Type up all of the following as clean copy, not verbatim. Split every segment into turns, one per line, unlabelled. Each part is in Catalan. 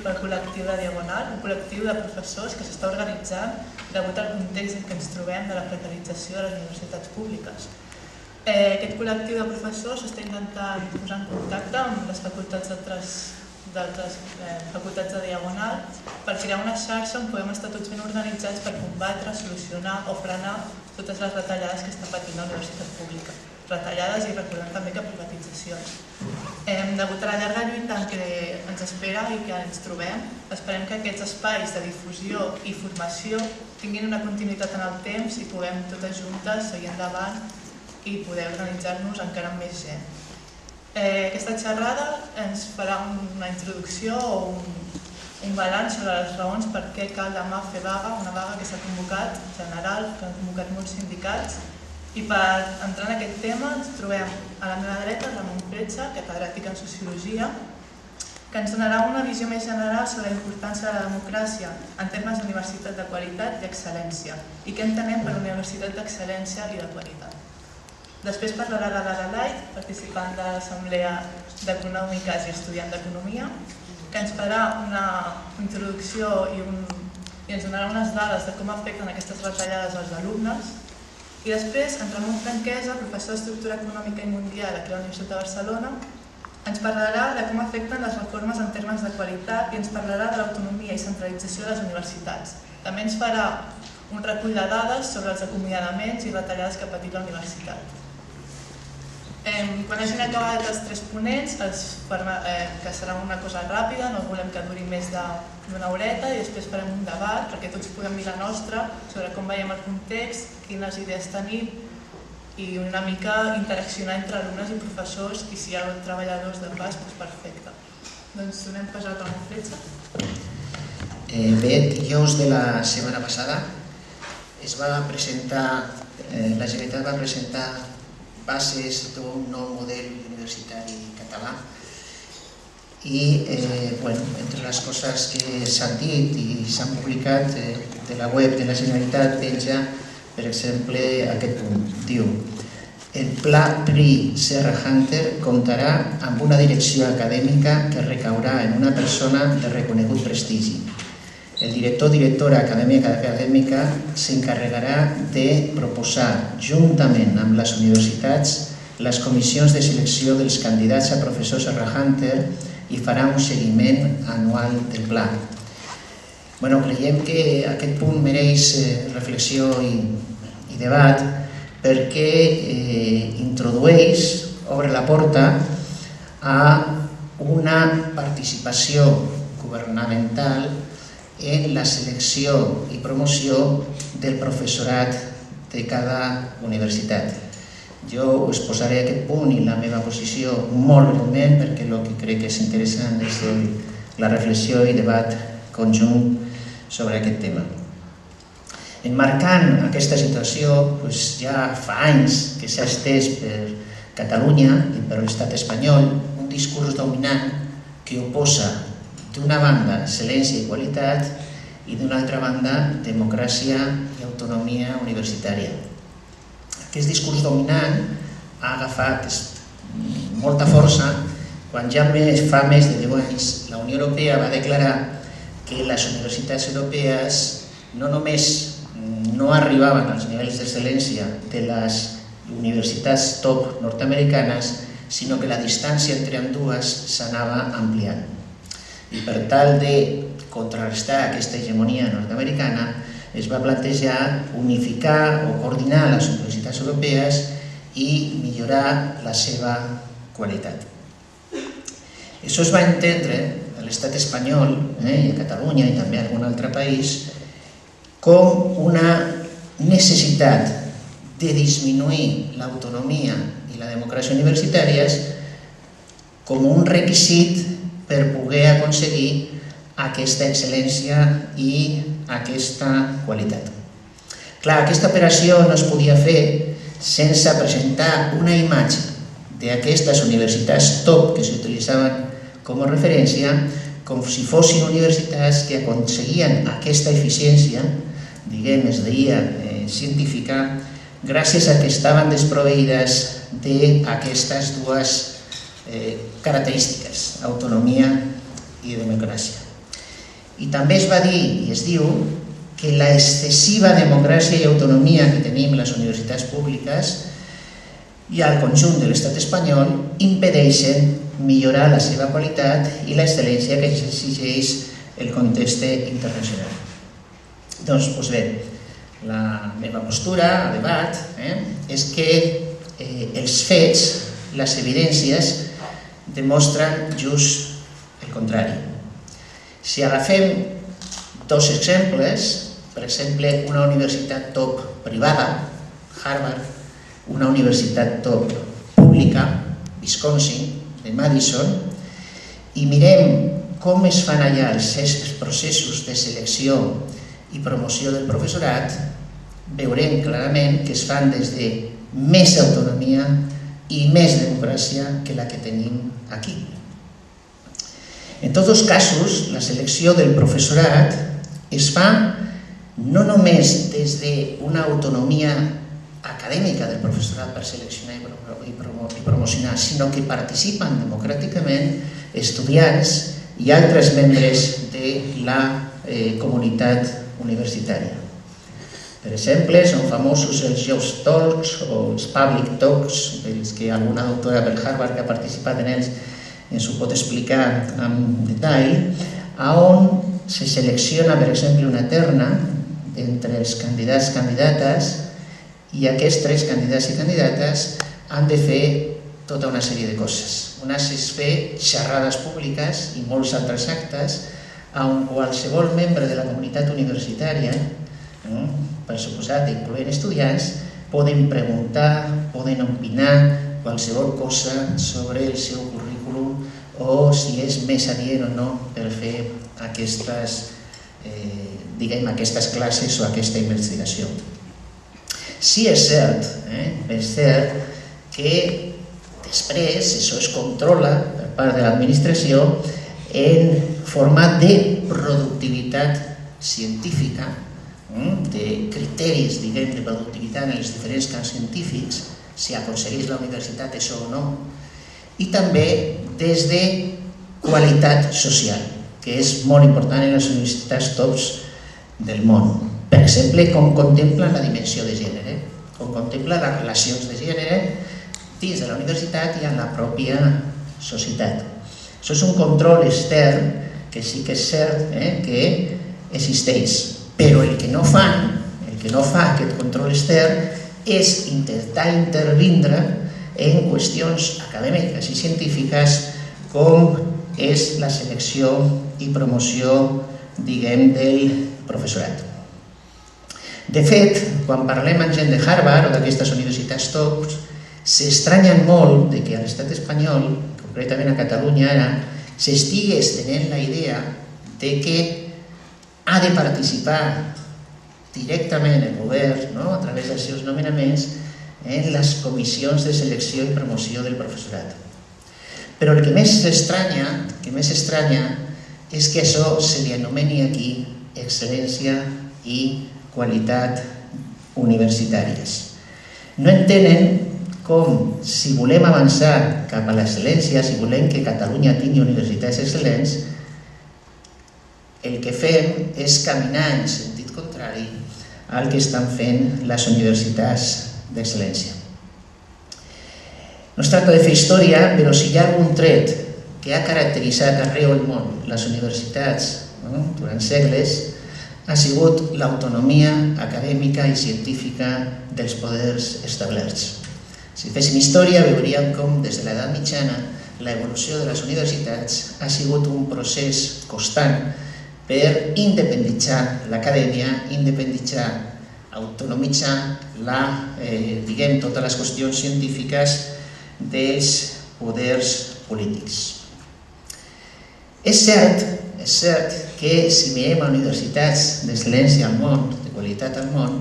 pel col·lectiu de Diagonal, un col·lectiu de professors que s'està organitzant degut al context en què ens trobem de la precarització de les universitats públiques. Aquest col·lectiu de professors s'està intentant posar en contacte amb les facultats d'altres facultats de Diagonal per crear una xarxa on podem estar tots ben organitzats per combatre, solucionar o frenar totes les retallades que està patint la universitat pública. Retallades i recordem també que privatitzacions. Degut a la llarga lluita en què ens espera i que ens trobem, esperem que aquests espais de difusió i formació tinguin una continuïtat en el temps i puguem totes juntes seguir endavant i poder organitzar-nos encara amb més gent. Aquesta xerrada ens farà una introducció o un balanç sobre les raons per què cal demà fer vaga, una vaga que s'ha convocat general, que han convocat molts sindicats. I per entrar en aquest tema ens trobem a la meva dreta Ramon Fletxa, catedràtic en Sociologia, que ens donarà una visió més general sobre la importància de la democràcia en termes d'universitat de qualitat i excel·lència i què entenem per universitat d'excel·lència i de qualitat. Després parlarà la Lara Light, participant de l'Assemblea d'Econòmiques i estudiant d'Economia, que ens farà una introducció i ens donarà unes dades de com afecten aquestes retallades als alumnes. I després, en Ramon Franquesa, professor d'Estructura Econòmica i Mundial aquí a la Universitat de Barcelona, ens parlarà de com afecten les reformes en termes de qualitat i ens parlarà de l'autonomia i centralització de les universitats. També ens farà un recull de dades sobre els acomiadaments i retallades que ha patit la universitat. Quan hagin acabat els tres ponents, que serà una cosa ràpida, no volem que duri més d'una horeta, i després farem un debat perquè tots puguem dir la nostra sobre com veiem el context, quines idees tenim i una mica interaccionar entre alumnes i professors, i si hi ha treballadors de pas, doncs perfecte. Doncs donem pas al Ramon Fletxa.
Bé, dijous de la setmana passada es va presentar, la Generalitat va presentar bases d'un nou model universitari català i entre les coses que s'han dit i s'han publicat de la web de la Generalitat penja, per exemple, aquest punt. Diu: el Pla PRI Serra Hunter comptarà amb una direcció acadèmica que recaurà en una persona de reconegut prestigi. El director o directora acadèmica s'encarregarà de proposar, juntament amb les universitats, les comissions de selecció dels candidats a professor Serra Hunter i farà un seguiment anual del pla. Creiem que aquest punt mereix reflexió i debat perquè introdueix, obre la porta a una participació governamental en la selecció i promoció del professorat de cada universitat. Jo us posaré aquest punt i la meva posició molt breument perquè el que crec que és interessant és la reflexió i debat conjunt sobre aquest tema. Enmarcant aquesta situació, ja fa anys que s'ha estès per Catalunya i per l'estat espanyol un discurs dominant que oposa d'una banda excel·lència i qualitat i d'una altra banda democràcia i autonomia universitària. Aquest discurs dominant ha agafat molta força quan ja fa més de 10 anys la Unió Europea va declarar que les universitats europees no només no arribaven als nivells d'excel·lència de les universitats top nord-americanes, sinó que la distància entre ambdues s'anava ampliant. I per tal de contrarrestar aquesta hegemonia nord-americana es va plantejar unificar o coordinar les universitats europees i millorar la seva qualitat. Això es va entendre a l'estat espanyol i a Catalunya i també a algun altre país com una necessitat de disminuir l'autonomia i la democràcia universitàries com un requisit per poder aconseguir aquesta excel·lència i aquesta qualitat. Clar, aquesta operació no es podia fer sense presentar una imatge d'aquestes universitats top que s'utilitzaven com a referència com si fossin universitats que aconseguien aquesta eficiència, diguem, es deia, científica, gràcies a que estaven desproveïdes d'aquestes dues característiques, autonomia i democràcia. I també es va dir i es diu que la excessiva democràcia i autonomia que tenim les universitats públiques i al conjunt de l'estat espanyol impedeixen millorar la seva qualitat i l'excel·lència que exigeix el context internacional. Doncs bé, la meva postura al debat és que els fets, les evidències, demostren just el contrari. Si agafem dos exemples, per exemple, una universitat top privada, Harvard, una universitat top pública, Wisconsin, de Madison, i mirem com es fan allà els processos de selecció i promoció del professorat, veurem clarament que es fan des de més autonomia i més democràcia que la que tenim aquí. En tots els casos, la selecció del professorat es fa no només des d'una autonomia acadèmica del professorat per seleccionar i promocionar, sinó que participen democràticament estudiants i altres membres de la comunitat universitària. Per exemple, són famosos els Youth Talks o els Public Talks, dels que alguna doctora per Harvard que ha participat en ells ens ho pot explicar amb detall, on se selecciona, per exemple, una terna entre els candidats i candidates i aquests tres candidats i candidates han de fer tota una sèrie de coses. Unes és fer xerrades públiques i molts altres actes on qualsevol membre de la comunitat universitària, per suposat, incloent estudiants, poden preguntar, poden opinar qualsevol cosa sobre el seu currículum o si és més adient o no per fer aquestes classes o aquesta investigació. Sí és cert que després això es controla per part de l'administració en format de productivitat científica, de criteris, de productivitat en els diferents camps científics, si aconsegueix la universitat això o no, i també des de qualitat social, que és molt important en les universitats tops del món. Per exemple, com contempla la dimensió de gènere, com contempla les relacions de gènere dins de la universitat i en la pròpia societat. Això és un control extern que sí que és cert que existeix, però el que no fa aquest control extern és intentar intervindre en qüestions acadèmiques i científiques com és la selecció i promoció, diguem, del professorat. De fet, quan parlem amb gent de Harvard o d'aquestes universitats tops, s'estranyen molt que a l'estat espanyol, concretament a Catalunya ara, s'estigui estenent la idea que ha de participar directament el govern, a través dels seus nomenaments, en les comissions de selecció i promoció del professorat. Però el que més estranya és que això se li anomeni aquí excel·lència i qualitat universitàries. No entenen com, si volem avançar cap a l'excel·lència, si volem que Catalunya tingui universitats excel·lents, el que fem és caminar en sentit contrari al que estan fent les universitats d'excel·lència. No es tracta de fer història, però si hi ha algun tret que ha caracteritzat arreu del món les universitats durant segles, ha sigut l'autonomia acadèmica i científica dels poders establerts. Si féssim història, veuríem com des de l'edat mitjana l'evolució de les universitats ha sigut un procés constant per independitzar l'acadèmia, autonomitzar totes les qüestions científiques dels poders polítics. És cert que si mirem a universitats d'excel·lència al món, de qualitat al món,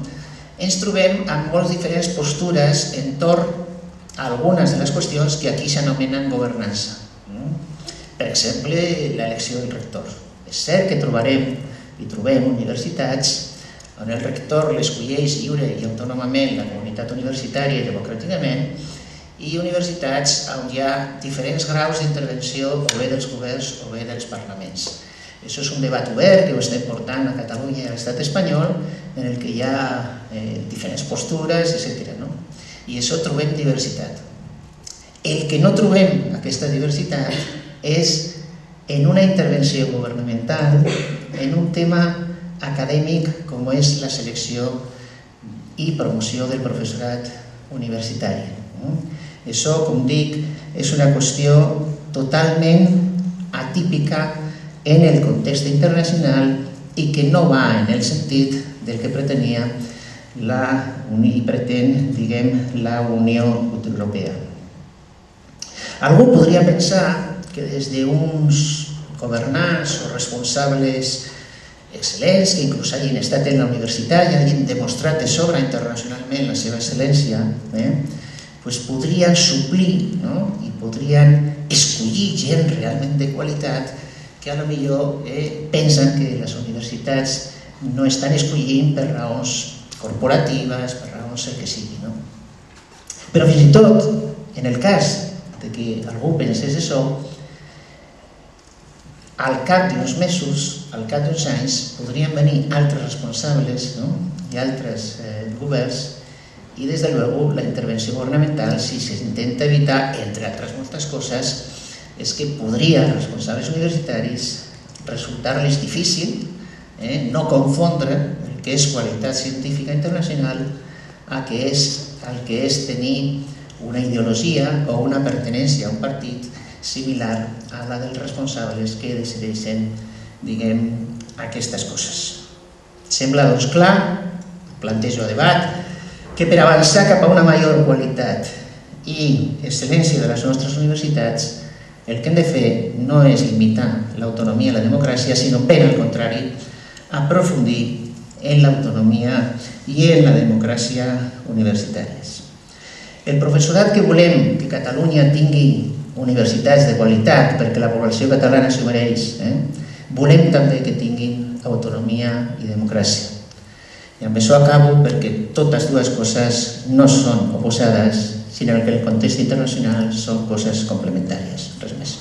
ens trobem amb moltes diferents postures entorn a algunes de les qüestions que aquí s'anomenen governança. Per exemple, l'elecció del rector. És cert que trobem universitats on el rector l'escolleix lliure i autònomament la comunitat universitària i democràticament, i universitats on hi ha diferents graus d'intervenció o bé dels governs o bé dels parlaments. Això és un debat obert que ho estem portant a Catalunya i a l'estat espanyol, en el que hi ha diferents postures, etc. I això trobem diversitat. El que no trobem aquesta diversitat és en una intervenció governamental en un tema acadèmic com és la selecció i promoció del professorat universitari. Això, com dic, és una qüestió totalment atípica en el context internacional i que no va en el sentit del que pretenia i pretén, la Unió Europea. Algú podria pensar que des d'uns governants o responsables excel·lents, que inclús hagin estat en la universitat i hagin demostrat de sobra internacionalment la seva excel·lència, podrien suplir i podrien escollir gent realment de qualitat que a lo millor pensen que les universitats no estan escollint per raons corporatives, per raons el que sigui. Però fins i tot, en el cas de que algú pensés això, al cap d'uns mesos, al cap d'uns anys, podrien venir altres responsables i altres governs i, des de luego, la intervenció governamental, si s'intenta evitar, entre altres moltes coses, és que podria als responsables universitaris resultar-les difícil no confondre el que és qualitat científica internacional el que és tenir una ideologia o una pertinença a un partit similar a la dels responsables que decideixen, aquestes coses. Sembla, doncs, clar, plantejo a debat, que per avançar cap a una major qualitat i excel·lència de les nostres universitats, el que hem de fer no és limitar l'autonomia i la democràcia, sinó, per al contrari, aprofundir en l'autonomia i en la democràcia universitàries. El professorat que volem que Catalunya tingui universitats de qualitat, perquè la població catalana s'ho mereix, volem també que tinguin autonomia i democràcia. I amb això acabo, perquè totes dues coses no són oposades, sinó que en el context internacional són coses complementàries. Res més.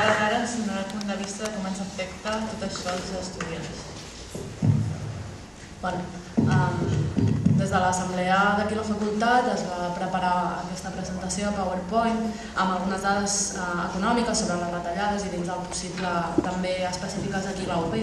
Ara ens donarà el punt de vista de com ens afecta tot això als estudiants. Des de l'assemblea d'aquí a la facultat es va preparar aquesta presentació a PowerPoint amb algunes dades econòmiques sobre les retallades i dins del possible també específiques aquí a la UB.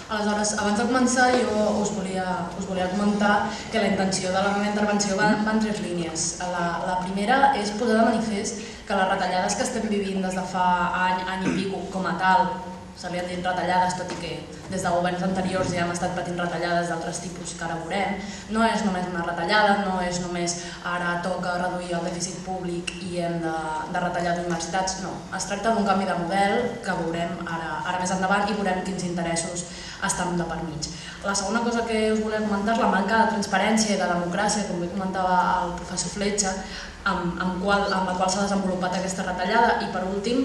Aleshores, abans de començar, jo us volia comentar que la intenció de la meva intervenció va en 3 línies. La primera és posar de manifest que les retallades que estem vivint des de fa any i pico com a tal, se li han dit retallades, tot i que des de governs anteriors ja hem estat patint retallades d'altres tipus que ara veurem, no és només una retallada, no és només ara toca reduir el dèficit públic i hem de retallar les universitats, no. Es tracta d'un canvi de model que veurem ara més endavant i veurem quins interessos estan de per mig. La segona cosa que us volia comentar és la manca de transparència i de democràcia, com bé comentava el professor Fletxa, amb la qual s'ha desenvolupat aquesta retallada. I per últim,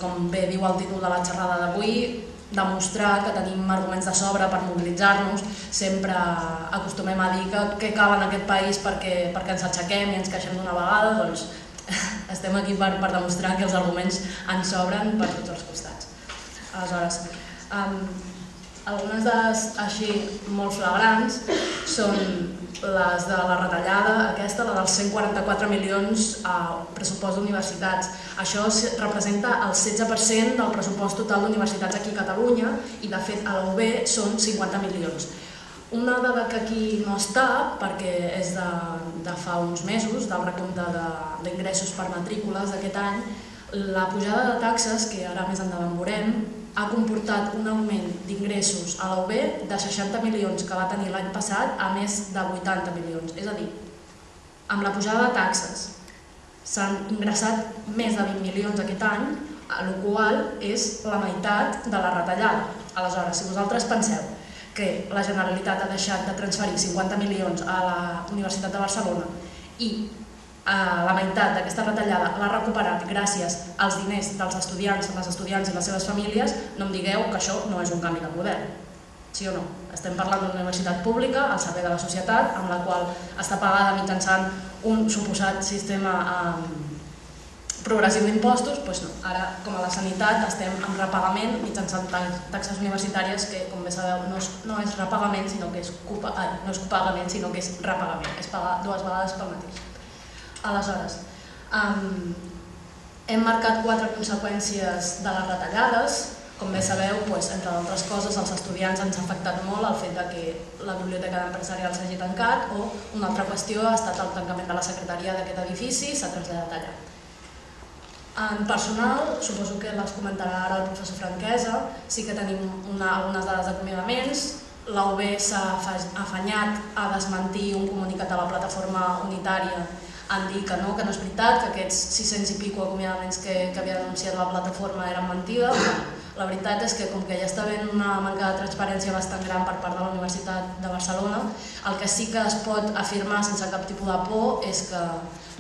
com bé diu el títol de la xerrada d'avui, demostrar que tenim arguments de sobre per mobilitzar-nos. Sempre acostumem a dir que cal en aquest país perquè ens aixequem i ens queixem d'una vegada, doncs estem aquí per demostrar que els arguments ens sobren per tots els costats. Aleshores, algunes dades així molt flagrants són les de la retallada, aquesta, la dels 144 milions a pressupost d'universitats. Això representa el 16% del pressupost total d'universitats aquí a Catalunya i, de fet, a la UB són 50 milions. Una dada que aquí no està, perquè és de fa uns mesos, del recompte d'ingressos per matrícules d'aquest any, la pujada de taxes, que ara més endavant veurem, ha comportat un augment d'ingressos a la UB de 60 milions que va tenir l'any passat a més de 80 milions. És a dir, amb la pujada de taxes s'han ingressat més de 20 milions aquest any, el qual és la meitat de la retallada. Aleshores, si vosaltres penseu que la Generalitat ha deixat de transferir 50 milions a la Universitat de Barcelona i la meitat d'aquesta retallada l'ha recuperat gràcies als diners dels estudiants, les estudiants i les seves famílies, no em digueu que això no és un canvi de model.
sí o no? Estem parlant d'una universitat pública al servei de la societat, amb la qual està pagada mitjançant un suposat sistema progressiu d'impostos, doncs no. Ara, com a la sanitat, estem en repagament mitjançant taxes universitàries que, com bé sabeu, no és repagament, sinó que és copagament, sinó que és repagament, és pagar 2 vegades pel mateix. Aleshores, hem marcat 4 conseqüències de les retallades. Com bé sabeu, entre d'altres coses, als estudiants ens ha afectat molt el fet que la biblioteca empresarial s'hagi tancat, o una altra qüestió ha estat el tancament de la secretaria d'aquest edifici i s'ha traslladat allà. En personal, suposo que les comentarà ara el professor Franquesa, sí que tenim algunes dades d'acomiadaments. La UB s'ha afanyat a desmentir un comunicat a la plataforma unitària en dir que no és veritat, que aquests 600 i pico acomiadaments que havia denunciat la plataforma eren mentida. La veritat és que, com que ja està havent una manca de transparència bastant gran per part de la Universitat de Barcelona, el que sí que es pot afirmar sense cap tipus de por és que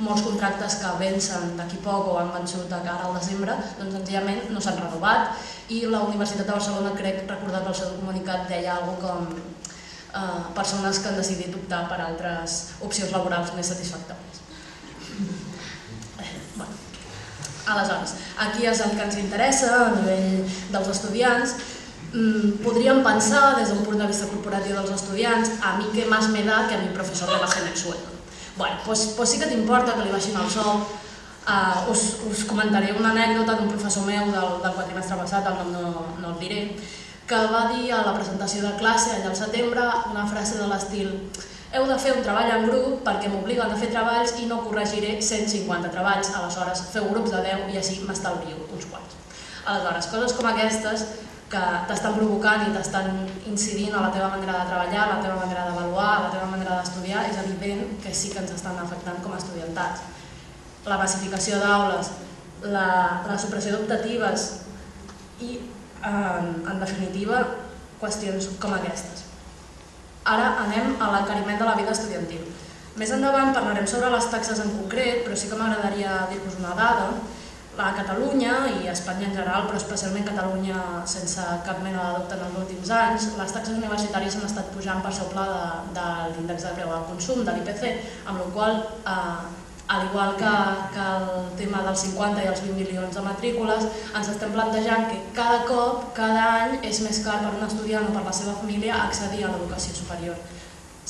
molts contractes que vencen d'aquí poc o han vençut de cara al desembre, doncs senzillament no s'han renovat, i la Universitat de Barcelona, crec recordar pel seu comunicat, deia alguna cosa com persones que han decidit optar per altres opcions laborals més satisfactòries. Aleshores, aquí és el que ens interessa a nivell dels estudiants. Podríem pensar, des d'un punt de vista corporatiu dels estudiants, a mi què més me da que a mi professor le bajen el sueldo. Doncs sí que t'importa que li baixin el sou. Us comentaré una anècdota d'un professor meu del quadrimestre passat, el nom no el diré, que va dir a la presentació de classe allà al setembre una frase de l'estil: heu de fer un treball en grup perquè m'obliguen a fer treballs i no corregiré 150 treballs, aleshores feu grups de 10 i així m'estalvio uns quants. Aleshores, coses com aquestes que t'estan provocant i t'estan incidint a la teva manera de treballar, a la teva manera d'avaluar, a la teva manera d'estudiar, és evident que sí que ens estan afectant com a estudiantats. La massificació d'aules, la supressió d'optatives i, en definitiva, qüestions com aquestes. Ara anem a l'encariment de la vida estudiantil. Més endavant parlarem sobre les taxes en concret, però sí que m'agradaria dir-vos una dada. A Catalunya i a Espanya en general, però especialment Catalunya sense cap mena de dubte en els últims anys, les taxes universitàries han estat pujant per sobre de l'índex de preu al consum, de l'IPC, amb la qual cosa, al igual que el tema dels 50 i els 20 milions de matrícules, ens estem plantejant que cada cop, cada any, és més car per un estudiant o per la seva família accedir a l'educació superior.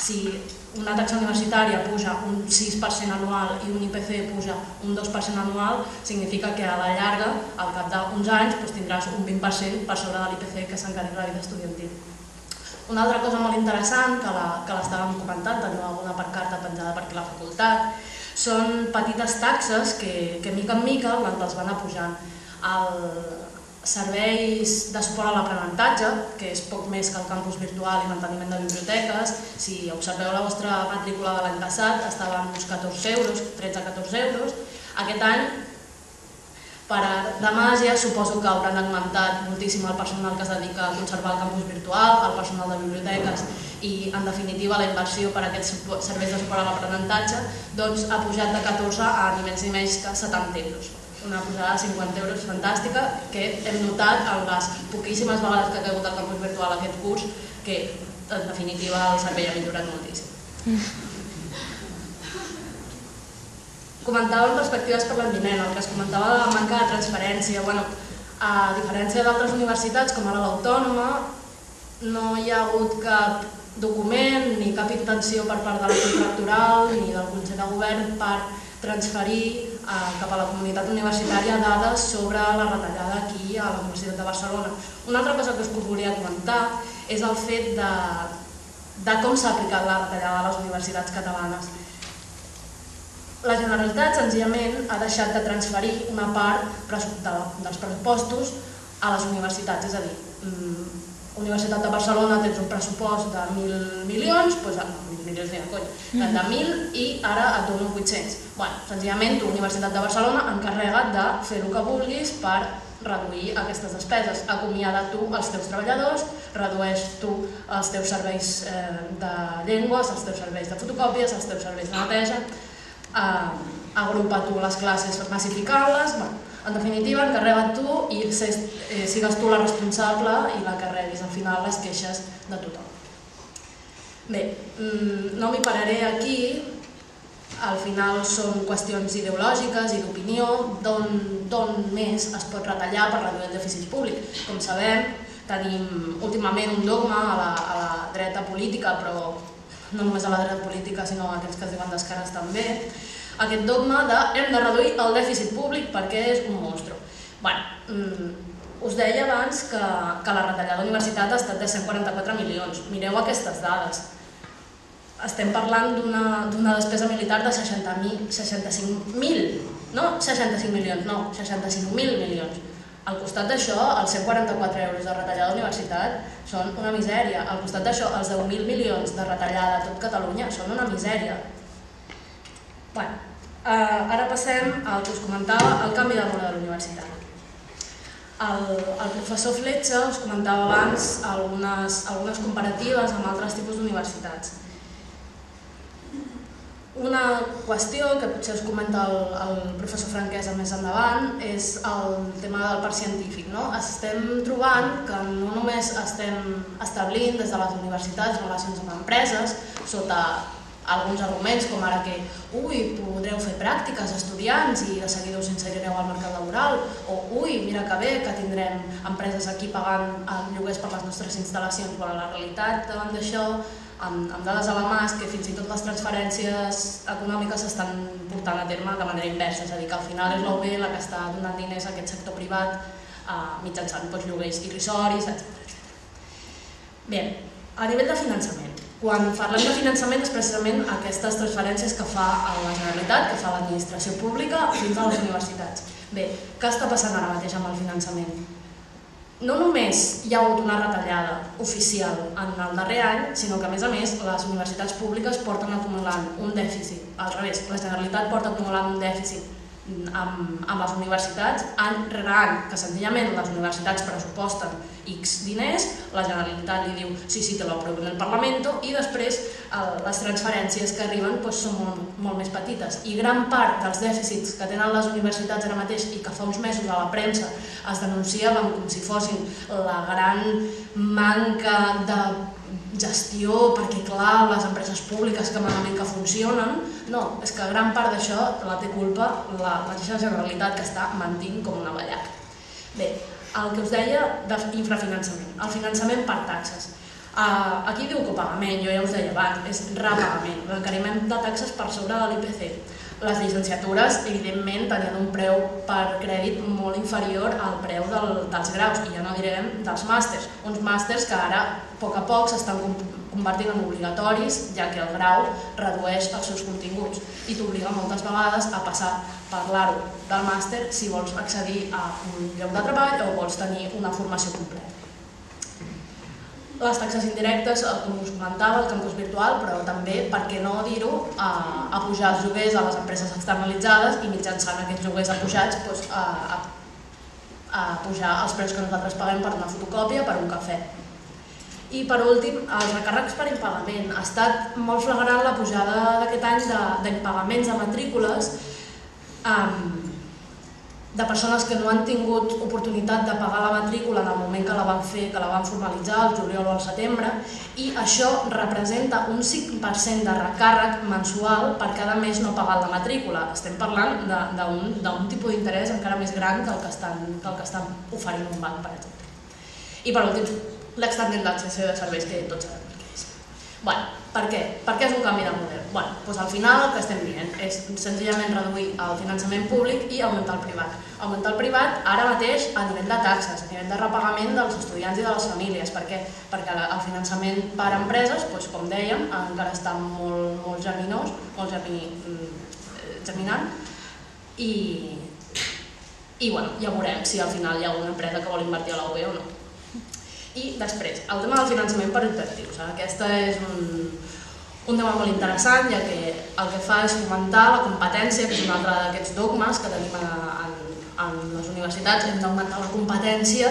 Si una taxa universitària puja un 6% anual i un IPC puja un 2% anual, significa que a la llarga, al cap d'uns anys, tindràs un 20% per sobre de l'IPC que s'encarrega la vida estudiantil. Una altra cosa molt interessant, que l'estàvem comentant, teniu alguna pancarta penjada per aquí a la facultat, són petites taxes que mica en mica les van apujant. Serveis de suport a l'aprenentatge, que és poc més que el campus virtual i manteniment de biblioteques. Si observeu la vostra matrícula de l'any passat, estava en uns 14 euros, 13-14 euros. Aquest any, per art de màgia, suposo que hauran augmentat moltíssim el personal que es dedica a conservar el campus virtual, el personal de biblioteques i, en definitiva, la inversió per a aquests serveis de suport a l'aprenentatge, doncs ha pujat de 14 a ni menys ni menys que 70 euros. Una pujada de 50 euros fantàstica que hem notat en les poquíssimes vegades que ha caigut el campus virtual aquest curs, que en definitiva el servei ha millorat moltíssim. Comentàvem perspectives per l'any vinent, el que es comentava de la manca de transferència. A diferència d'altres universitats, com ara l'Autònoma, no hi ha hagut cap document ni cap intenció per part de la contractural ni del Consell de Govern per transferir cap a la comunitat universitària dades sobre la retallada aquí a la Universitat de Barcelona. Una altra cosa que us volia comentar és el fet de com s'ha aplicat la retallada a les universitats catalanes. La Generalitat senzillament ha deixat de transferir una part dels pressupostos a les universitats, és a dir, Universitat de Barcelona tens un pressupost de 1.000 milions, doncs milions ni de conya, de 1.000 i ara et dono 800. Senzillament, tu, Universitat de Barcelona, encarrega't de fer el que vulguis per reduir aquestes despeses. Acomiada tu els teus treballadors, redueix tu els teus serveis de llengües, els teus serveis de fotocòpies, els teus serveis de neteja, agrupa tu les classes massificant-les. En definitiva, encarrega't tu i sigues tu la responsable i la que rebis al final les queixes de tothom. Bé, no m'hi pararé aquí, al final són qüestions ideològiques i d'opinió d'on més es pot retallar per reduir el dèficit públic. Com sabem, tenim últimament un dogma a la dreta política, però no només a la dreta política, sinó a aquells que es diuen d'esquerres també, aquest dogma de hem de reduir el dèficit públic perquè és un monstru. Us deia abans que la retallada de la universitat ha estat de 144 milions. Mireu aquestes dades. Estem parlant d'una despesa militar de 65.000 milions. Al costat d'això, els 144 euros de retallada de la universitat són una misèria. Al costat d'això, els 10.000 milions de retallada a tot Catalunya són una misèria. Ara passem al que us comentava, el canvi de model de la universitat. El professor Fletxa us comentava abans algunes comparatives amb altres tipus d'universitats. Una qüestió que potser us comenta el professor Franquesa més endavant és el tema del parc científic. Estem trobant que no només estem establint des de les universitats relacions amb empreses sota alguns arguments com ara que podreu fer pràctiques estudiants i de seguida us inserireu al mercat laboral, o mira que bé que tindrem empreses aquí pagant lloguers per les nostres instal·lacions, però la realitat davant d'això, amb dades a la mà, és que fins i tot les transferències econòmiques s'estan portant a terme de manera inversa, és a dir, que al final és l'UB la que està donant diners a aquest sector privat mitjançant lloguers irrisoris, etc. Bé, a nivell de finançament, quan parlem de finançament és precisament aquestes transferències que fa la Generalitat, que fa l'administració pública fins a les universitats. Bé, què està passant ara mateix amb el finançament? No només hi ha hagut una retallada oficial en el darrer any, sinó que a més les universitats públiques porten acumulant un dèficit. Al revés, la Generalitat porta acumulant un dèficit amb les universitats any rere any, que senzillament les universitats pressuposten X diners, la Generalitat li diu sí, te lo apruebo en el Parlamento, i després les transferències que arriben són molt més petites. I gran part dels dèficits que tenen les universitats ara mateix i que fa uns mesos a la premsa es denunciaven com si fossin la gran manca de gestió, perquè clar, les empreses públiques que malament que funcionen, no, és que gran part d'això la té culpa la mateixa Generalitat, que està mentint com una ballaca. Bé, el que us deia d'infrafinançament, el finançament per taxes. Aquí diu copagament, jo ja us deia abans, és repagament, l'encariment de taxes per sobre de l'IPC. Les llicenciatures, evidentment, tenien un preu per crèdit molt inferior al preu dels graus, i ja no direm dels màsters. Uns màsters que ara, a poc s'estan convertint en obligatoris, ja que el grau redueix els seus continguts i t'obliga moltes vegades a passar per l'aro del màster si vols accedir a un lloc de treball o vols tenir una formació completa. Les taxes indirectes, com us comentava, el campus virtual, però també, per què no dir-ho, a pujar els lloguers a les empreses externalitzades i mitjançant aquests lloguers apujats a pujar els preus que nosaltres paguem per una fotocòpia, per un cafè. I per últim, els recàrrecs per impagament. Ha estat molt flagrant la pujada d'aquest any d'impagaments de matrícules de persones que no han tingut oportunitat de pagar la matrícula en el moment que la van fer, que la van formalitzar, al juliol o al setembre, i això representa un 5% de recàrrec mensual per cada mes no pagat la matrícula. Estem parlant d'un tipus d'interès encara més gran que el que estan oferint un banc, per exemple. I per últim, l'extendent d'accessió de serveis, que tots sabem què és. Per què? Per què és un canvi de model? Al final el que estem dient és senzillament reduir el finançament públic i augmentar el privat. Augmentar el privat ara mateix a nivell de taxes, a nivell de repagament dels estudiants i de les famílies. Per què? Perquè el finançament per a empreses, com dèiem, encara està molt germinós, molt germinant, i ja veurem si al final hi ha alguna empresa que vol invertir a la UB o no. I després, el tema del finançament per objectius. Aquest és un tema molt interessant, ja que el que fa és fomentar la competència, que és un altre d'aquests dogmes que tenim en les universitats, hem d'augmentar la competència.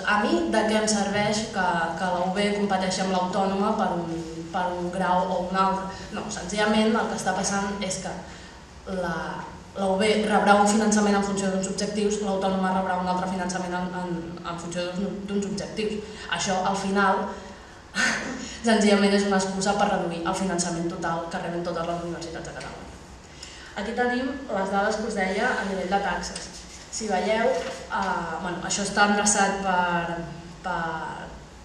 A mi de què em serveix que la UB competeixi amb l'autònoma per un grau o un altre? No, senzillament el que està passant és que la UB rebrà un finançament en funció d'uns objectius, l'autònoma rebrà un altre finançament en funció d'uns objectius. Això, al final, senzillament és una excusa per reduir el finançament total que reben totes les universitats de Catalunya. Aquí tenim les dades que us deia a nivell de taxes. Si veieu, això està endreçat per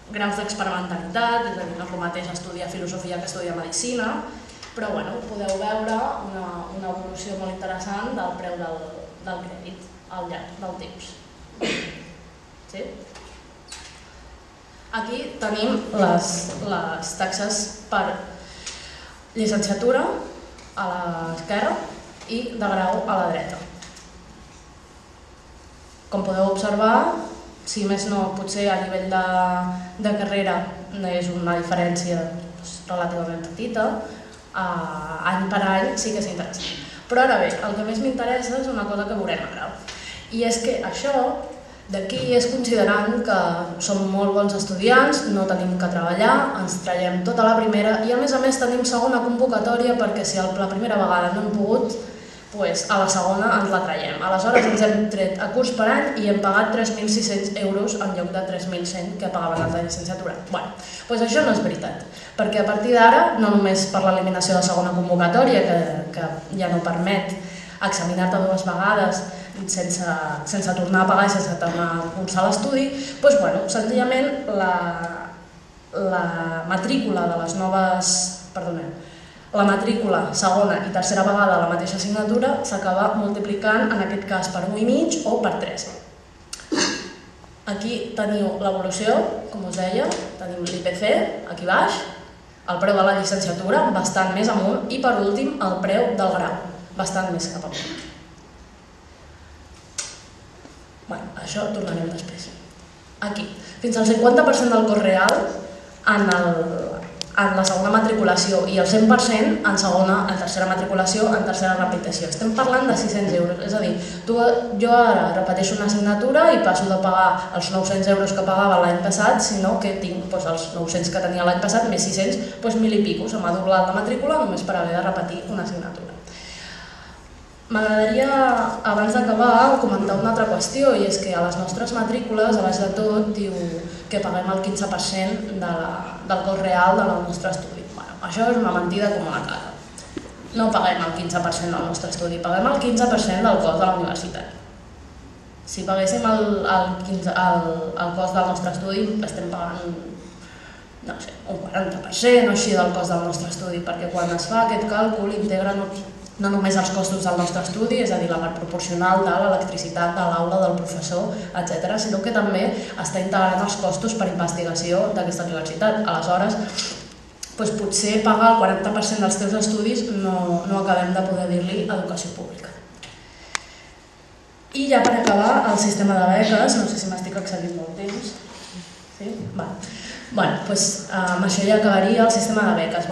graus d'experimentalitat, és a dir, no és el mateix estudiar filosofia que estudiar medicina, però podeu veure una evolució molt interessant del preu del crèdit al llarg del temps. Sí? Aquí tenim les taxes per llicenciatura a l'esquerra i de grau a la dreta. Com podeu observar, si més no, potser a nivell de carrera és una diferència relativament petita, any per any sí que és interessant. Però ara bé, el que més m'interessa és una cosa que veurem a grau. I és que això d'aquí és considerant que som molt bons estudiants, no tenim que treballar, ens traiem tota la primera i a més tenim segona convocatòria perquè si la primera vegada no hem pogut, a la segona ens la traiem. Aleshores ens hem tret a curs per any i hem pagat 3.600 euros en lloc de 3.100 que pagaven els de llicenciatura. Doncs això no és veritat, perquè a partir d'ara, no només per l'eliminació de segona convocatòria, que ja no permet examinar-te dues vegades sense tornar a pagar i sense tornar a cursar l'estudi, senzillament la matrícula de les noves... La matrícula segona i tercera vegada de la mateixa assignatura s'acaba multiplicant, en aquest cas, per 1,5 o per 3. Aquí teniu l'evolució, com us deia, tenim l'IPC, aquí baix, el preu de la llicenciatura, bastant més amunt, i per últim el preu del grau, bastant més cap amunt. Això tornarem després. Aquí, fins al 50% del cost real en la segona matriculació i el 100% en tercera matriculació, en tercera repetició. Estem parlant de 600 euros, és a dir, jo ara repeteixo una assignatura i passo de pagar els 900 euros que pagava l'any passat, sinó que tinc els 900 que tenia l'any passat més 600, 1.000 i pico, se m'ha doblat la matrícula només per haver de repetir una assignatura. M'agradaria, abans d'acabar, comentar una altra qüestió, i és que a les nostres matrícules, a baix de tot, diu que paguem el 15% del cost real del nostre estudi. Això és una mentida com una casa. No paguem el 15% del nostre estudi, paguem el 15% del cost de la universitat. Si paguéssim el cost del nostre estudi, estem pagant un 40% o així del cost del nostre estudi, perquè quan es fa aquest càlcul integra no només els costos del nostre estudi, és a dir, la part proporcional de l'electricitat de l'aula, del professor, etc., sinó que també està integrant els costos per investigació d'aquesta universitat. Aleshores, potser pagar el 40% dels teus estudis no acabem de poder dir-li educació pública. I ja per acabar, el sistema de beques, no sé si m'estic excedint molt temps. Sí? Amb això ja acabaria el sistema de beques.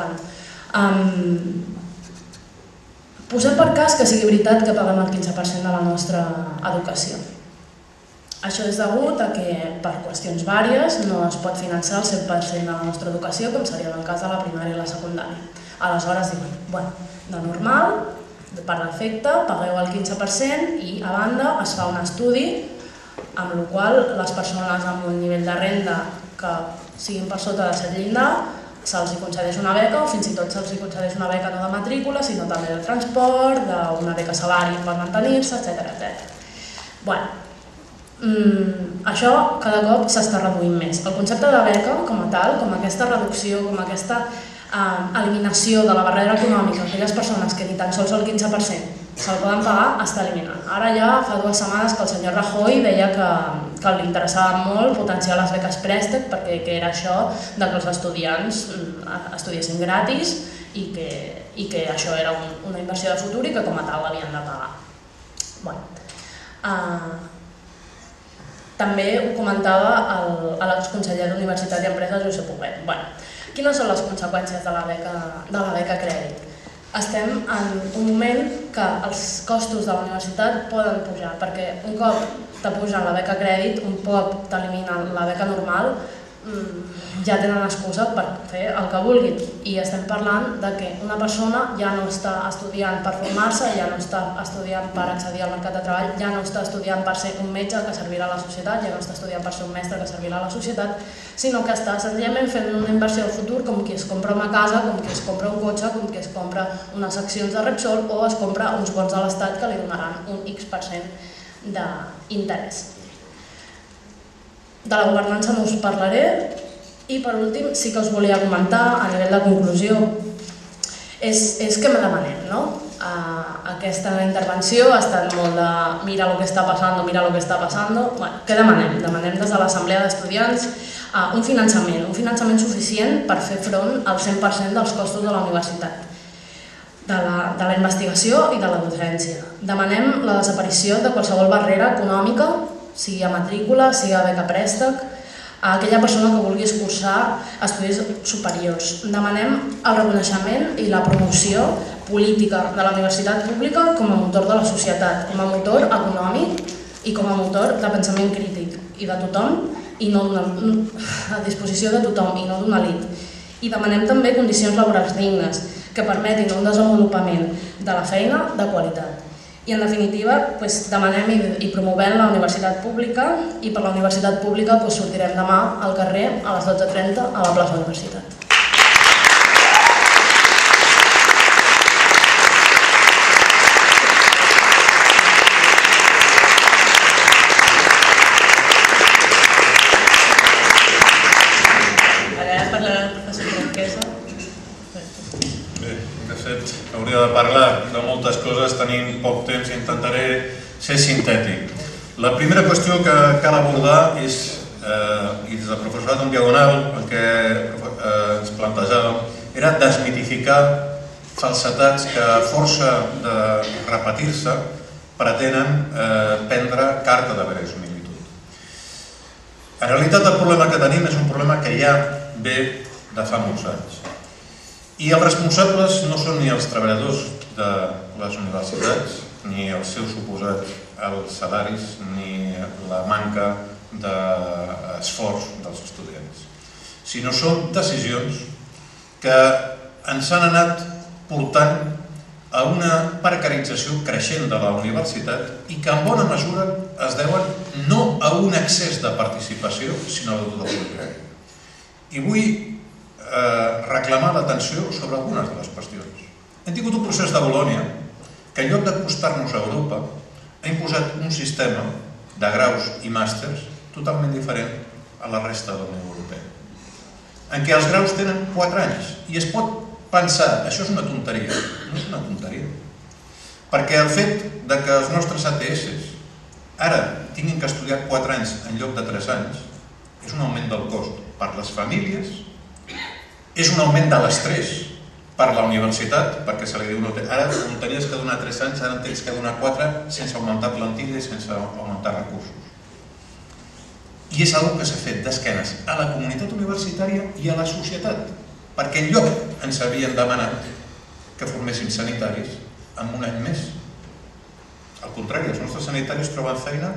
Posem per cas que sigui veritat que paguem el 15% de la nostra educació. Això és degut a que, per qüestions vàries, no es pot finançar el 100% de la nostra educació, com seria el cas de la primària i la secundària. Aleshores diuen, de normal, per defecte, pagueu el 15% i, a banda, es fa un estudi amb el qual les persones amb un nivell de renda que siguin per sota de aquest llindar se'ls concedeix una beca o fins i tot se'ls concedeix una beca no de matrícula, sinó també de transport, d'una beca salari per mantenir-se, etc. Això cada cop s'està reduint més. El concepte de beca com a tal, com aquesta reducció, com aquesta eliminació de la barrera econòmica a aquelles persones que ni tan sols el 15% se'l poden pagar, està eliminant. Ara ja fa 2 setmanes que el senyor Rajoy deia que li interessava molt potenciar les beques préstec perquè era això que els estudiants estudiessin gratis i que això era una inversió de futur i que com a tal l'havien de pagar. També ho comentava l'exconseller d'Universitat i Empresa, Josep Huguet. Quines són les conseqüències de la beca crèdit? Estem en un moment que els costos de la universitat poden pujar, perquè un cop te pugen la beca crèdit, un cop t'eliminen la beca normal, ja tenen excusa per fer el que vulguin. I estem parlant de que una persona ja no està estudiant per formar-se, ja no està estudiant per accedir al mercat de treball, ja no està estudiant per ser un metge que servirà a la societat, ja no està estudiant per ser un mestre que servirà a la societat, sinó que està senzillament fent una inversió al futur com qui es compra una casa, com qui es compra un cotxe, com qui es compra unes accions de Repsol o es compra uns bons de l'Estat que li donaran un X% d'interès. De la governança no us parlaré i per últim sí que us volia comentar a nivell de conclusió és que me demanem, no? Aquesta intervenció ha estat molt de mira lo que està passant, mira lo que està passant. Bueno, què demanem? Demanem des de l'Assemblea d'Estudiants un finançament suficient per fer front al 100% dels costos de la universitat, de la investigació i de la docència. Demanem la desaparició de qualsevol barrera econòmica, sigui a matrícula, sigui a beca préstec, a aquella persona que vulgui escursar estudis superiors. Demanem el reconeixement i la promoció política de la universitat pública com a motor de la societat, com a motor econòmic i com a motor de pensament crític i de tothom, i no a disposició de tothom i no d'una elit. I demanem també condicions laborals dignes que permetin un desenvolupament de la feina de qualitat. I en definitiva demanem i promovem la universitat pública i per la universitat pública sortirem demà al carrer a les 12:30 a la plaça Universitat.
Ara parlarà el professor Franquesa.
Hauria de parlar de moltes coses, tenim poc temps i intentaré ser sintètic. La primera qüestió que cal abordar és, i des del professorat en diagonal, el que ens plantejàvem, era desmitificar falsetats que a força de repetir-se pretenen prendre carta de verosimilitud. En realitat el problema que tenim és un problema que ja ve de fa molts anys. I els responsables no són ni els treballadors de les universitats, ni els seus suposats alts salaris, ni la manca d'esforç dels estudiants, sinó són decisions que ens han anat portant a una precarització creixent de la universitat i que en bona mesura es deuen no a un excés de participació, sinó de tot el contrari. I vull reclamar l'atenció sobre algunes de les qüestions. Hem tingut un procés de Bolònia que en lloc d'acostar-nos a Europa ha imposat un sistema de graus i màsters totalment diferent a la resta de la Unió Europea, en què els graus tenen 4 anys i es pot pensar, això és una tonteria. No és una tonteria, perquè el fet que els nostres ATS ara tinguin que estudiar 4 anys en lloc de 3 anys és un augment del cost per les famílies, és un augment de l'estrès per la universitat, perquè se li diu ara on tenies que donar 3 anys, ara en tens que donar 4 sense augmentar plantilla i sense augmentar recursos. I és una cosa que s'ha fet d'esquenes a la comunitat universitària i a la societat, perquè enlloc ens havien demanat que forméssim sanitaris en un any més. Al contrari, els nostres sanitaris troben feina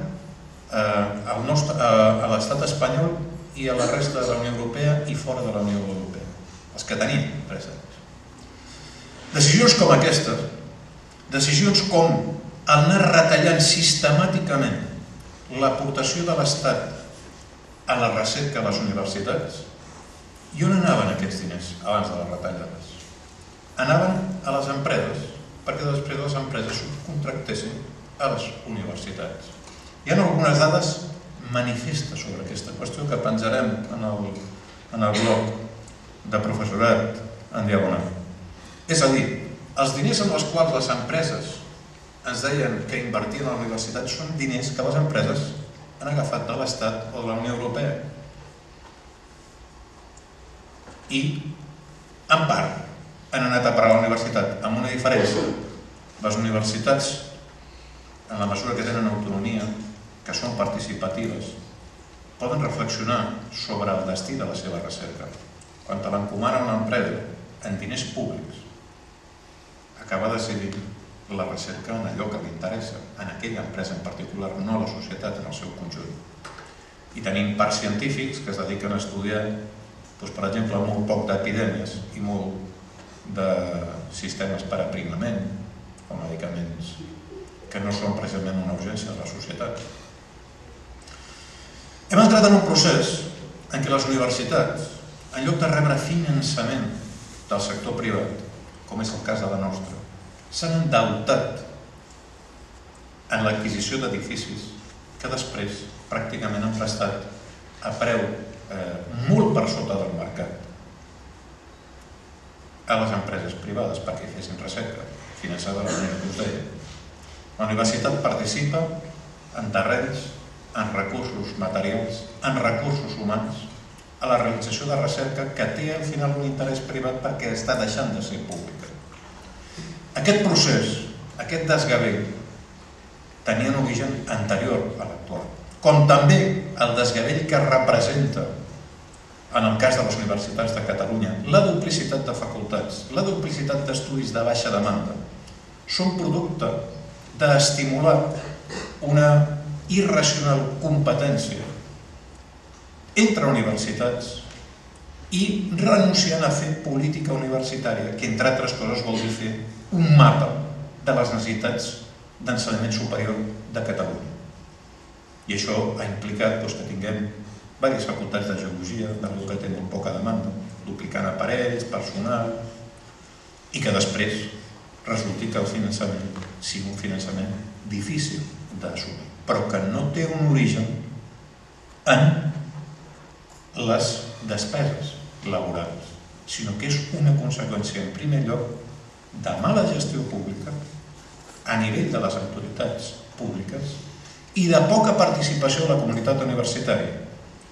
a l'estat espanyol i a la resta de la Unió Europea i fora de la Unió Europea, els que tenim 3 anys. Decisions com aquestes, decisions com anar retallant sistemàticament l'aportació de l'Estat a la recerca a les universitats, i on anaven aquests diners abans de les retallades? Anaven a les empreses, perquè després les empreses subcontractessin a les universitats. Hi ha algunes dades manifestes sobre aquesta qüestió que penjarem en el blog de professorat en diagonal. És a dir, els diners amb els quals les empreses ens deien que invertien a la universitat són diners que les empreses han agafat de l'Estat o de la Unió Europea. I, en part, han anat a parar a la universitat amb una diferència. Les universitats, en la mesura que tenen autonomia, que són participatives, poden reflexionar sobre el destí de la seva recerca. Quan te l'encomana una empresa en diners públics, acaba decidint la recerca en allò que li interessa, en aquella empresa en particular, no la societat en el seu conjunt. I tenim parcs científics que es dediquen a estudiar, per exemple, molt poc d'epidèmies i molt de sistemes per aprimament o medicaments que no són precisament una urgència de la societat. Hem entrat en un procés en què les universitats, en lloc de rebre finançament del sector privat, com és el cas de la nostra, s'han endeutat en l'adquisició d'edificis que després pràcticament han prestat a preu molt per sota del mercat a les empreses privades perquè fessin recerca finançada de la manera que us deia. La universitat participa en terrenys, en recursos materials, en recursos humans, a la realització de recerca que té al final un interès privat perquè està deixant de ser pública. Aquest procés, aquest desgavell, tenia un origen anterior a l'actual, com també el desgavell que representa, en el cas de les universitats de Catalunya, la duplicitat de facultats, la duplicitat d'estudis de baixa demanda, són producte d'estimular una irracional competència entre universitats i renunciant a fer política universitària, que entre altres coses vol dir fer un mapa de les necessitats d'ensenyament superior de Catalunya. I això ha implicat que tinguem diverses facultats de geologia, d'algú que té molt poca demanda, duplicant aparells, personal, i que després resulti que el finançament sigui un finançament difícil d'assumir, però que no té un origen en les despeses laborals, sinó que és una conseqüència, en primer lloc, de mala gestió pública a nivell de les autoritats públiques i de poca participació de la comunitat universitària,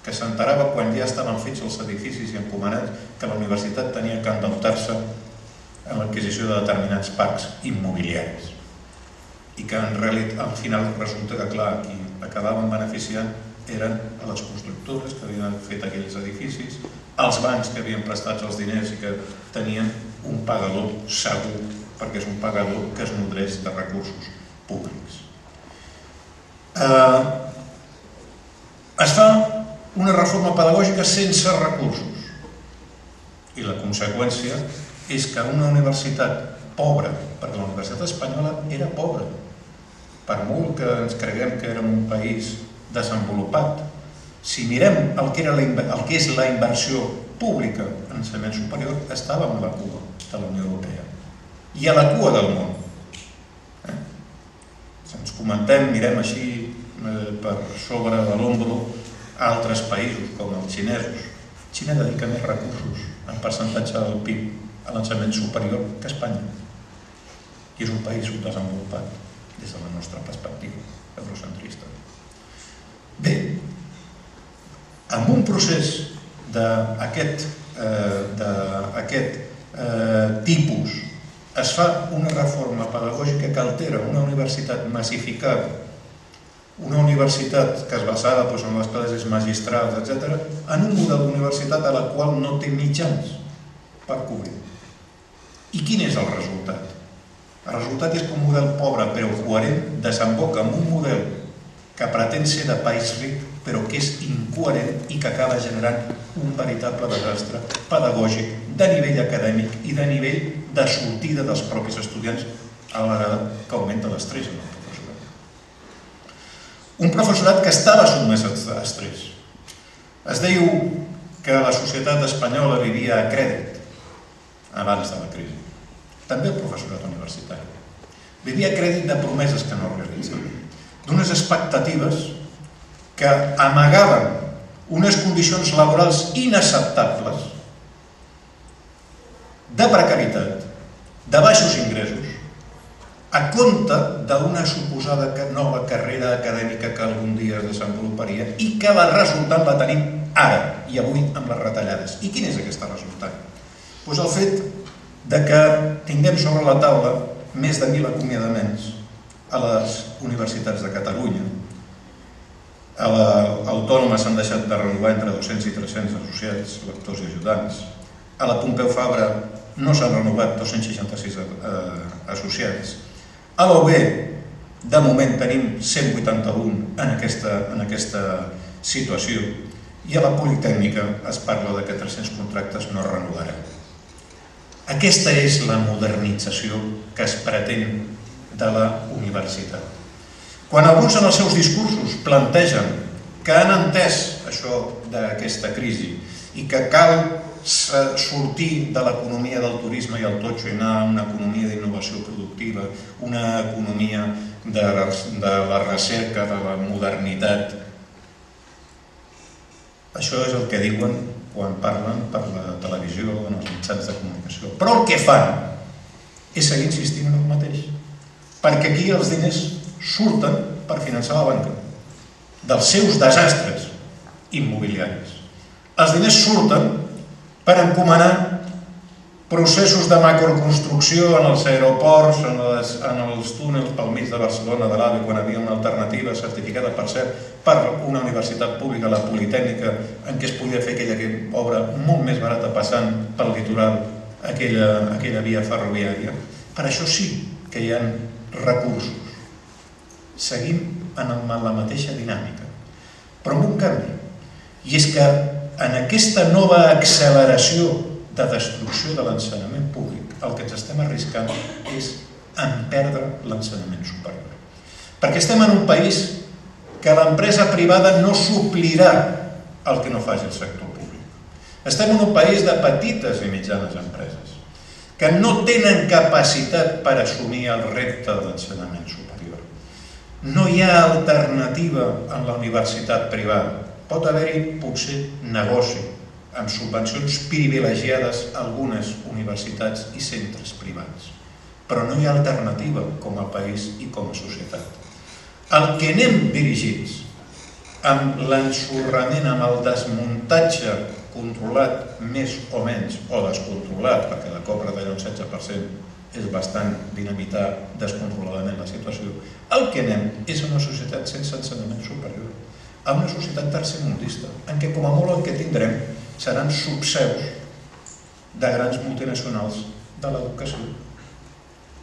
que s'enterava quan ja estaven fets els edificis i encomanats que la universitat tenia que endeutar-se en l'adquisició de determinats parcs immobiliaris i que en realitat al final resulta que clar, qui acabaven beneficiant eren a les constructores que havien fet aquells edificis, els bancs que havien prestat els diners i que tenien un pagador segur, perquè és un pagador que es nodreix de recursos públics. Es fa una reforma pedagògica sense recursos i la conseqüència és que una universitat pobra, perquè la universitat espanyola era pobra, per molt que ens creguem que érem un país desenvolupat, si mirem el que és la inversió pública en ensenyament superior, estàvem a la cua de la Unió Europea i a la cua del món. Si ens comentem, mirem així per sobre de l'ombro altres països com els xinesos. Xina dedica més recursos en percentatge del PIB a l'ensenyament superior que Espanya i és un país subdesenvolupat des de la nostra perspectiva eurocentrista. Bé, amb un procés d'aquest tipus es fa una reforma pedagògica que altera una universitat massificada, una universitat que es basava en les classes magistrals, etc., en un model d'universitat a la qual no té mitjans per cobrir. I quin és el resultat? El resultat és que un model pobre però coherent desemboca en un model que pretén ser de país ric però que és incoherent i que acaba generant un veritable desastre pedagògic de nivell acadèmic i de nivell de sortida dels propis estudiants a la vegada que augmenta l'estrès en el professorat. Un professorat que estava sotmès a estrès. Es diu que la societat espanyola vivia a crèdit abans de la crisi. També el professorat universitari. Vivia a crèdit de promeses que no realitzaven, d'unes expectatives que amagaven unes condicions laborals inacceptables, de precarietat, de baixos ingressos, a compte d'una suposada nova carrera acadèmica que algun dia es desenvoluparia i que la resultant la tenim ara i avui amb les retallades. I quin és aquest resultat? Doncs el fet que tinguem sobre la taula més de 1.000 acomiadaments a les universitats de Catalunya. A l'Autònoma s'han deixat de renovar entre 200 i 300 associats, lectors i ajudants. A la Pompeu Fabra no s'han renovat 266 associats. A l'UB, de moment, tenim 181 en aquesta situació, i a la Politècnica es parla de que 300 contractes no es renovaran. Aquesta és la modernització que es pretén de la universitat. Quan alguns en els seus discursos plantegen que han entès això d'aquesta crisi i que cal sortir de l'economia del turisme i el totxo i anar a una economia d'innovació productiva, una economia de la recerca, de la modernitat. Això és el que diuen quan parlen per la televisió o en els mitjans de comunicació. Però el que fan és seguir insistint en el mateix. Perquè aquí els diners surten per finançar la banca dels seus desastres immobiliaris. Els diners surten per encomanar processos de macroconstrucció en els aeroports, en els túnels pel mig de Barcelona, de l'AVE, quan hi havia una alternativa certificada, per cert, per una universitat pública, la Politècnica, en què es podia fer aquella obra molt més barata passant pel litoral, aquella via ferroviària. Per això sí que hi ha recursos. Seguim en la mateixa dinàmica, però amb un canvi. I és que en aquesta nova acceleració de destrucció de l'ensenyament públic, el que ens estem arriscant és en perdre l'ensenyament superior. Perquè estem en un país que l'empresa privada no suplirà el que no faci el sector públic. Estem en un país de petites i mitjanes empreses que no tenen capacitat per assumir el repte de l'ensenyament superior. No hi ha alternativa en la universitat privada. Pot haver-hi potser negoci amb subvencions privilegiades a algunes universitats i centres privats, però no hi ha alternativa com a país i com a societat. El que anem dirigits amb l'ensorrament, amb el desmuntatge controlat més o menys, o descontrolat, perquè de cop retallar un 16% és bastant dinamitar descontroladament la situació, el que anem és una societat sense ensenyament superior, a una societat tercermundista, en què com a molt el que tindrem seran subseus de grans multinacionals de l'educació,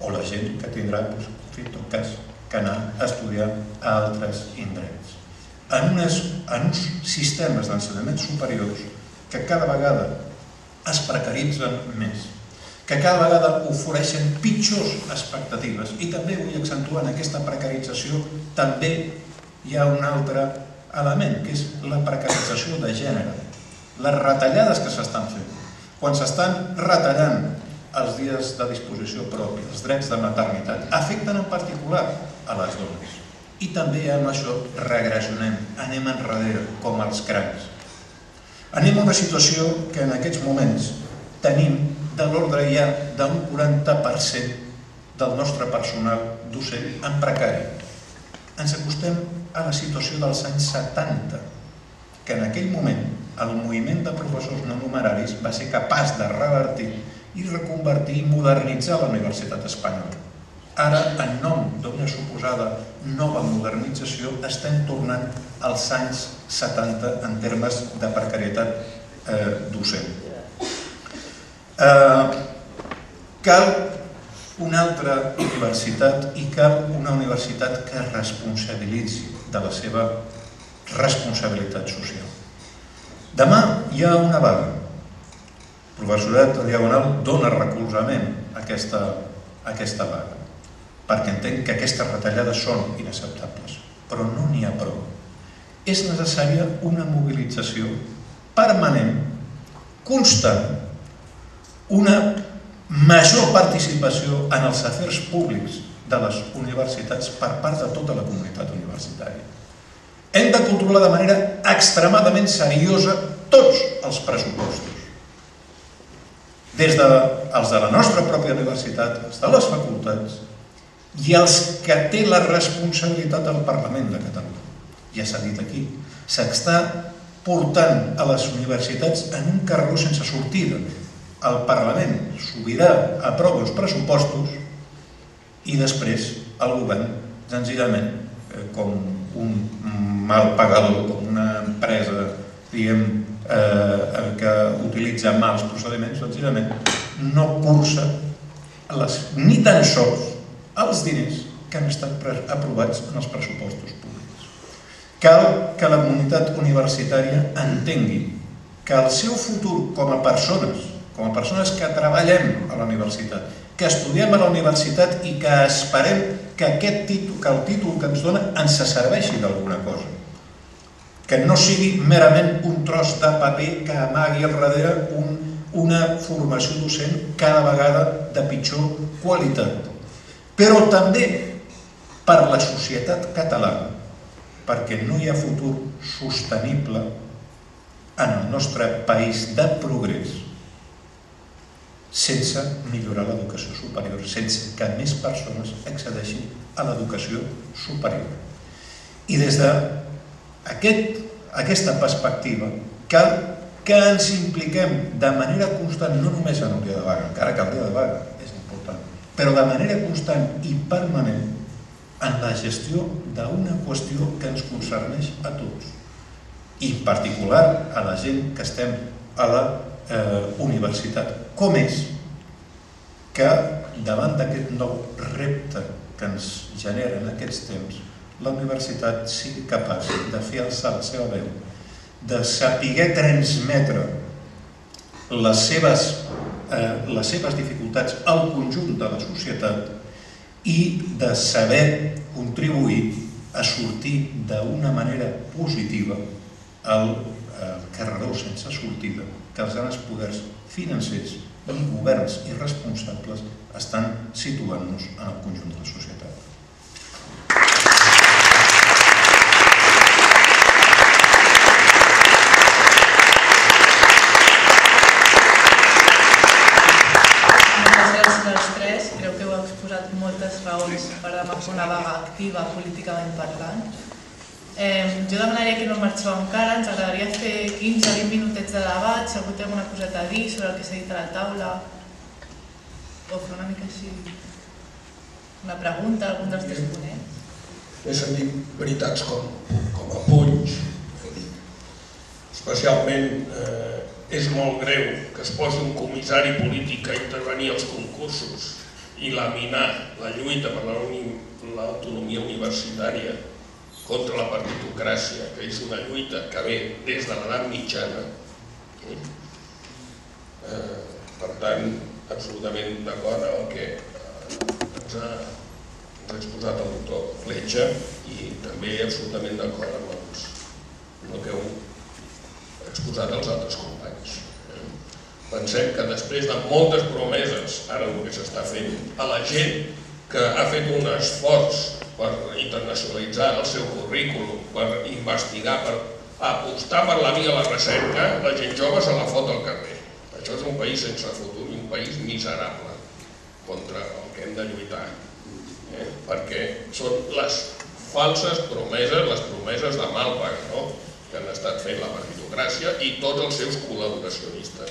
o la gent que tindrà, en tot cas, que anar a estudiar a altres indrets. En uns sistemes d'ensenyament superiors que cada vegada es precaritzen més, que cada vegada ofereixen pitjors expectatives, i també vull accentuar en aquesta precarització també hi ha un altre element, que és la precarització de gènere, les retallades que s'estan fent. Quan s'estan retallant els dies de disposició pròpia, els drets de maternitat, afecten en particular a les dones. I també amb això regressionem, anem enrere, com els crancs. Anem a una situació que en aquests moments tenim de l'ordre ja d'un 40% del nostre personal docent en precari. Ens acostem a la situació dels anys 70, que en aquell moment el moviment de professors no numeraris va ser capaç de revertir i reconvertir i modernitzar la universitat espanyola. Ara, en nom d'una suposada nova modernització, estem tornant als anys 70 en termes de precarietat docent. Cal una altra universitat i cal una universitat que es responsabilitzi de la seva responsabilitat social. Demà hi ha una vaga. El professorat en diagonal dona recolzament a aquesta vaga, perquè entenc que aquestes retallades són inacceptables, però no n'hi ha prou. És necessària una mobilització permanent, constant, una major participació en els afers públics de les universitats per part de tota la comunitat universitària. Hem de controlar de manera extremadament seriosa tots els pressupostos, des dels de la nostra pròpia universitat, els de les facultats i els que té la responsabilitat del Parlament de Catalunya. Ja s'ha dit aquí, s'està portant a les universitats en un carreró sense sortida. El Parlament sobirà aprova els pressupostos i després el govern, senzillament, com un mal pagador, com una empresa que utilitza mals procediments, senzillament no cursa ni tan sols els diners que han estat aprovats en els pressupostos públics. cal que la comunitat universitària entengui que el seu futur com a persones que treballem a la universitat, que estudiem a la universitat i que esperem que el títol que ens dona ens serveixi d'alguna cosa. Que no sigui merament un tros de paper que amagui al darrere una formació docent cada vegada de pitjor qualitat. Però també per la societat catalana, perquè no hi ha futur sostenible en el nostre país de progrés sense millorar l'educació superior, sense que més persones accedeixin a l'educació superior. I des d'aquesta perspectiva cal que ens impliquem de manera constant, no només en el dia de vaga, encara que el dia de vaga és important, però de manera constant i permanent en la gestió d'una qüestió que ens concerneix a tots, i en particular a la gent que estem a la universitat. Com és que davant d'aquest nou repte que ens generen aquests temps, la universitat sigui capaç de fer alçar la seva veu, de saber transmetre les seves dificultats al conjunt de la societat i de saber contribuir a sortir d'una manera positiva al carreró sense sortida que els grans poders financers i governs irresponsables estan situant-nos en el conjunt de la societat.
Moltes raons per demanar una vaga activa políticament parlant. Jo demanaria que no marxeu encara, ens agradaria fer 15-20 minutets de debat, si algú té alguna coseta a dir sobre el que s'ha dit a la taula, o fer una mica així una pregunta a algun dels tres ponents.
He sentit veritats com a punys, especialment és molt greu que es posi un comissari polític a intervenir als concursos i laminar la lluita per l'autonomia universitària contra la partitocràcia, que és una lluita que ve des de l'edat mitjana. Per tant, absolutament d'acord amb el que ens ha exposat el doctor Fletxa i també absolutament d'acord amb el que heu exposat els altres companys. Pensem que després de moltes promeses, ara el que s'està fent, a la gent que ha fet un esforç per internacionalitzar el seu currículum, per investigar, per apostar per la via de la recerca, la gent jove se la fot al carrer. Això és un país sense futur i un país miserable contra el que hem de lluitar. Perquè són les falses promeses, les promeses de mal pagador que han estat fent la partitocràcia i tots els seus col·laboracionistes.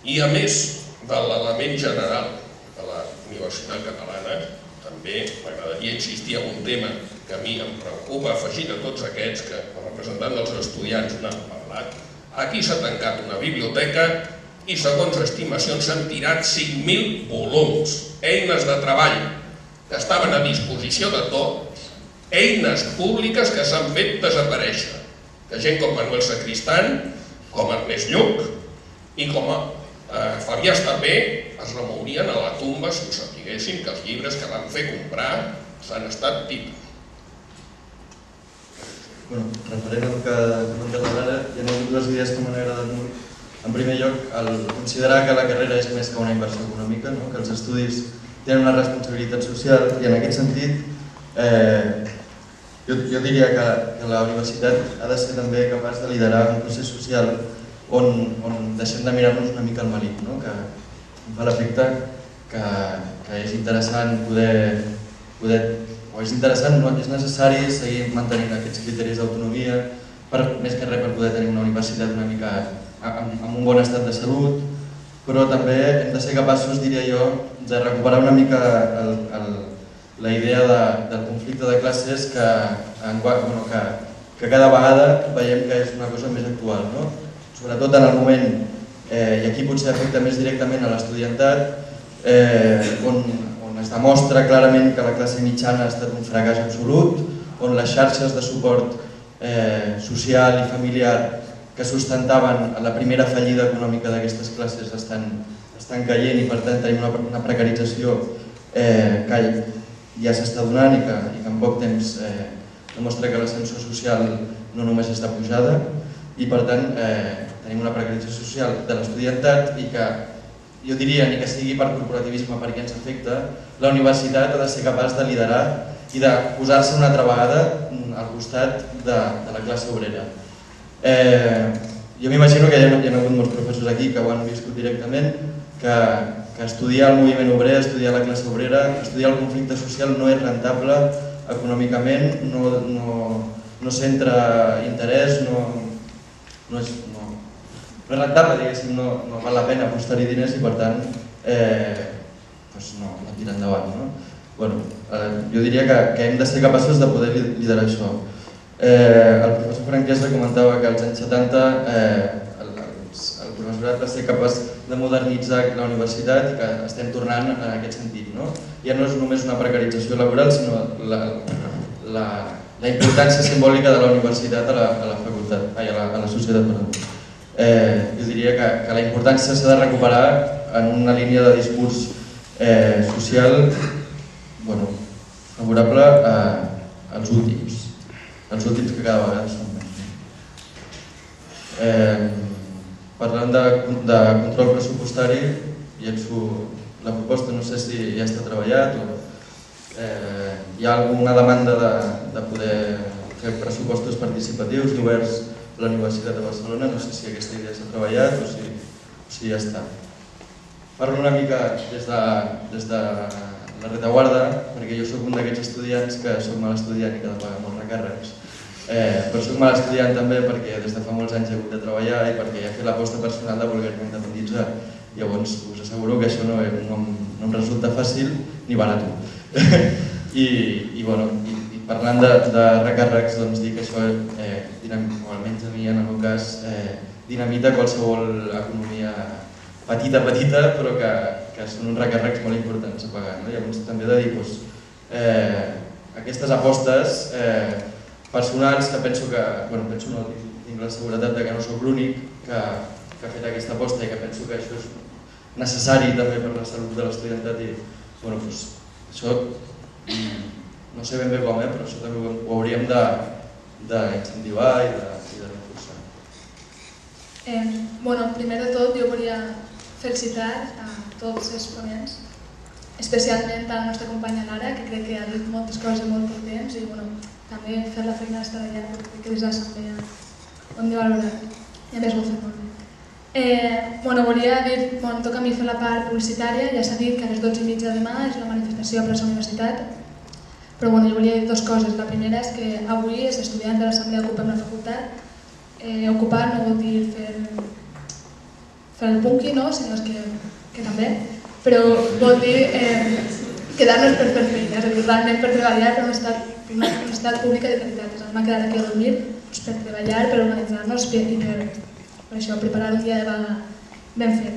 I a més de l'element general de la Universitat Catalana, també m'agradaria insistir en un tema que a mi em preocupa, afegint a tots aquests que el representant dels estudiants n'han parlat. Aquí s'ha tancat una biblioteca i, segons estimacions, s'han tirat 5.000 volums, eines de treball que estaven a disposició de tots, eines públiques que s'han fet desaparèixer, que gent com Manuel Sacristán, com Ernest Lluch i com Fabià Estapé es remourien a la tumba si ho sapiguessin que els llibres que van fer comprar s'han estat tips.
Referent al que ha comentat l'Ara, hi ha dues idees que m'han agradat molt. En primer lloc, considerar que la carrera és més que una inversió econòmica, que els estudis tenen una responsabilitat social i en aquest sentit jo diria que la universitat ha de ser també capaç de liderar un procés social on deixem de mirar-nos una mica al malit, que em fa l'efecte que és interessant poder, o és interessant, és necessari seguir mantenint aquests criteris d'autonomia, més que res per poder tenir una universitat una mica amb un bon estat de salut, però també hem de ser capaços, diria jo, de recuperar una mica la idea del conflicte de classes que cada vegada veiem que és una cosa més actual. Sobretot en el moment, i aquí potser afecta més directament a l'estudiantat, on es demostra clarament que la classe mitjana ha estat un fracàs absolut, on les xarxes de suport social i familiar que sustentaven la primera fallida econòmica d'aquestes classes estan caient i per tant tenim una precarització que ja s'està donant i que en poc temps demostra que l'ascensor social no només està pujada i per tant tenim una precarització social de l'estudiantat i que jo diria, ni que sigui per corporativisme perquè ens afecta, la universitat ha de ser capaç de liderar i de posar-se una altra vegada al costat de la classe obrera. Jo m'imagino que hi ha hagut molts professors aquí que ho han viscut directament, que estudiar el moviment obrer, estudiar la classe obrera, estudiar el conflicte social no és rentable econòmicament, no centra interès, no és rentable, diguéssim, no val la pena apostar-hi diners i per tant no tira endavant. Jo diria que hem de ser capaços de poder liderar això. El professor Franquesa comentava que als anys 70 el professorat va ser capaç de modernitzar la universitat i que estem tornant en aquest sentit. Ja no és només una precarització laboral, sinó la importància simbòlica de la universitat a la societat. Jo diria que la importància s'ha de recuperar en una línia de discurs social favorable als últims que cada vegada són menys. Parlant de control pressupostari, llenço la proposta, no sé si ja està treballat o hi ha alguna demanda de poder fer pressupostos participatius i oberts a la Universitat de Barcelona, no sé si aquesta idea s'ha treballat o si ja està. Parlo una mica des de la retaguarda, perquè jo soc un d'aquests estudiants que soc mal estudiant i que ha de pagar molts recàrrecs. Però soc mal estudiant també perquè des de fa molts anys he hagut de treballar i perquè he fet l'aposta personal de voler-me independitzar. Llavors us asseguro que això no em resulta fàcil ni barat. I parlant de recàrrecs, doncs dir que això, o almenys a mi en el meu cas, dinamita qualsevol economia petita, però que són uns recàrrecs molt importants a pagar. Llavors també he de dir aquestes apostes personals que penso que, tinc la seguretat que no soc l'únic que ha fet aquesta aposta i que penso que això és necessari també per la salut de l'estudiantat i això no sé ben bé com, però això també ho hauríem d'incentivar i de reforçar.
Primer de tot jo volia felicitar a tots els ponents, especialment a la nostra companya Lara, que crec que ha dit moltes coses en molt poc temps i també fer la feina d'estar allà, perquè crec que des de l'assemblea ho hem de valorar i a més ho he fet molt bé. Volia dir, toca a mi fer la part publicitària, ja s'ha dit que a les 12:30 demà és la manifestació a plaça Universitat, però jo volia dir dues coses. La primera és que avui els estudiants de l'assemblea ocupem la facultat. Ocupar no vol dir fer el punqui, sinó que també, però vol dir quedar-nos per fer feina, és a dir, realment per treballar per una universitat pública de qualitat. És a dir, m'ha quedat aquí a dormir per treballar, per organitzar-nos i per això preparar un dia de vaga ben fet.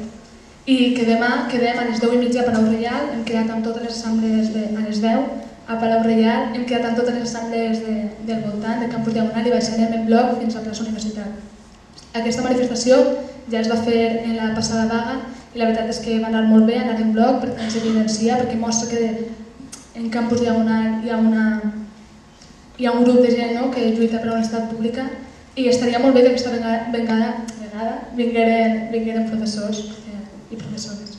I que demà quedem a les 10:30 a Palau Reial, hem quedat amb totes les assemblees a les 10 a Palau Reial, hem quedat amb totes les assemblees del voltant, del campus Diagonal i baixarem en bloc fins a plaça Universitat. Aquesta manifestació ja es va fer en la passada vaga i la veritat és que va anar molt bé anar en bloc perquè ens evidencia, perquè mostra que en campus Diagonal hi ha un grup de gent que lluita per una universitat pública i estaria molt bé que aquesta vegada vingueren professors i professores.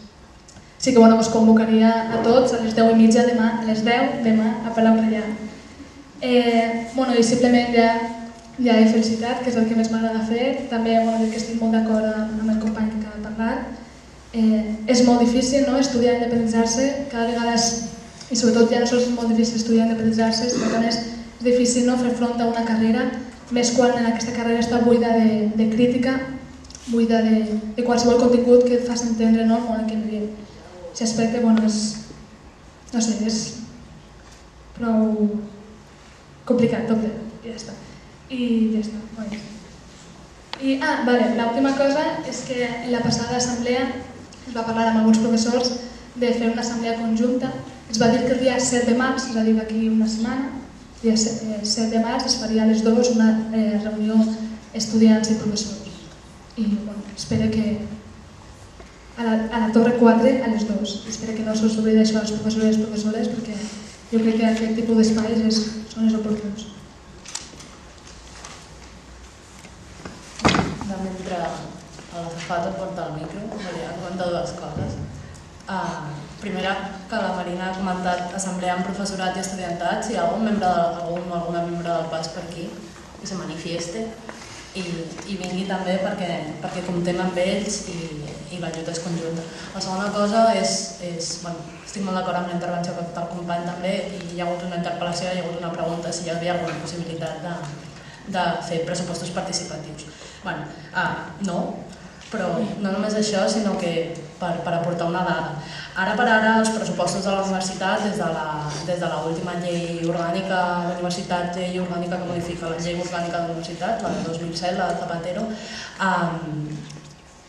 Així que us convocaria a tots a les 10:30 demà, a les 10 demà a Palau Reial. I simplement ja he felicitat, que és el que més m'agrada fer. També dir que estic molt d'acord amb el company que acaba de parlar. És molt difícil estudiar i independitzar-se, cada vegada i sobretot ja no sols és molt difícil estudiar i independitzar-se, sinó que és difícil fer front a una carrera, més quan aquesta carrera està buida de crítica, buida de qualsevol contingut que et faci entendre el món en què vivim. Aquest aspecte és prou complicat, tot bé, ja està. I ja està, molt bé. L'última cosa és que en la passada assemblea es va parlar amb alguns professors de fer una assemblea conjunta. Es va dir que el dia 7 de març, és a dir, d'aquí una setmana, dia 7 de març es faria a les 2 una reunió estudiants i professors. I espero que a la Torre 4 a les 2. Espero que no se'ls oblidi això als professors i les professores, perquè jo crec que aquest tipus d'espais són els oportuns.
Mentre l'azafata porta el micro, volia comentar dues coses. Primera, que la Marina ha comentat assemblea amb professorat i estudiantat. Si hi ha algun membre o alguna membre del PAS per aquí, que se manifieste i vingui també perquè comptem amb ells i l'ajuda és conjunta. La segona cosa és estic molt d'acord amb la intervenció que ha fet el company també, i hi ha hagut una interpel·lació, hi ha hagut una pregunta si hi havia alguna possibilitat de fer pressupostos participatius. No, però no només això, sinó que per aportar una dada. Ara per ara els pressupostos de la universitat, des de l'última llei orgànica de la universitat, llei orgànica que modifica la llei orgànica de la universitat, la de 2007, la de Zapatero,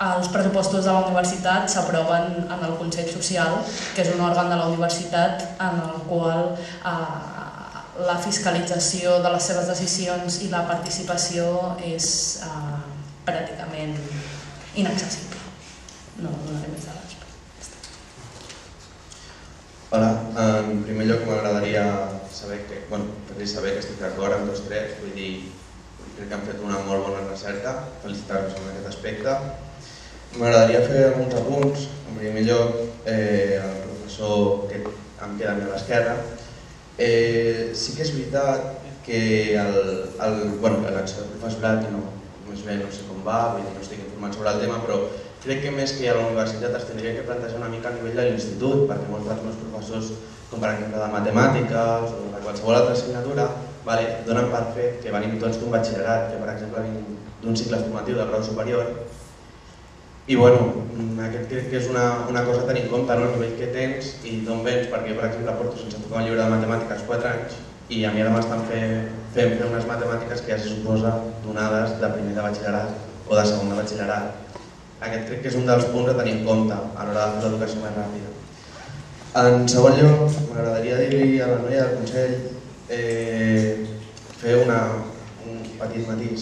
els pressupostos de la universitat s'aproven en el Consell Social, que és un òrgan de la universitat en el qual la fiscalització de les seves decisions i la participació és pràcticament inaccessible. No donaré més dades.
Hola, en primer lloc m'agradaria saber que estic d'acord amb tots tres, vull dir, crec que han fet una molt bona recerca, felicitar-vos en aquest aspecte. M'agradaria fer alguns apunts, en primer lloc, el professor que em queda a l'esquerra. Sí que és veritat que l'acció del professorat no sé com va, vull dir, no estic informat sobre el tema, però crec que més que a la universitat es tindria que plantejar una mica a nivell de l'institut, perquè molts dels meus professors, com per exemple de matemàtiques o de qualsevol altra assignatura, donen per fet que venim tots d'un batxillerat, que per exemple venim d'un cicle formatiu de grau superior. I aquest crec que és una cosa a tenir en compte, el nivell que tens i d'on vens, perquè per exemple porto sense tocar un llibre de matemàtiques 4 anys i a mi ara m'estan fent fer unes matemàtiques que ja se suposa donades de primer de batxillerat o de segon de batxillerat. Aquest crec que és un dels punts a tenir en compte a l'hora de fer l'educació més ràpida. En segon lloc, m'agradaria dir-li a la noia del Consell fer un petit matís.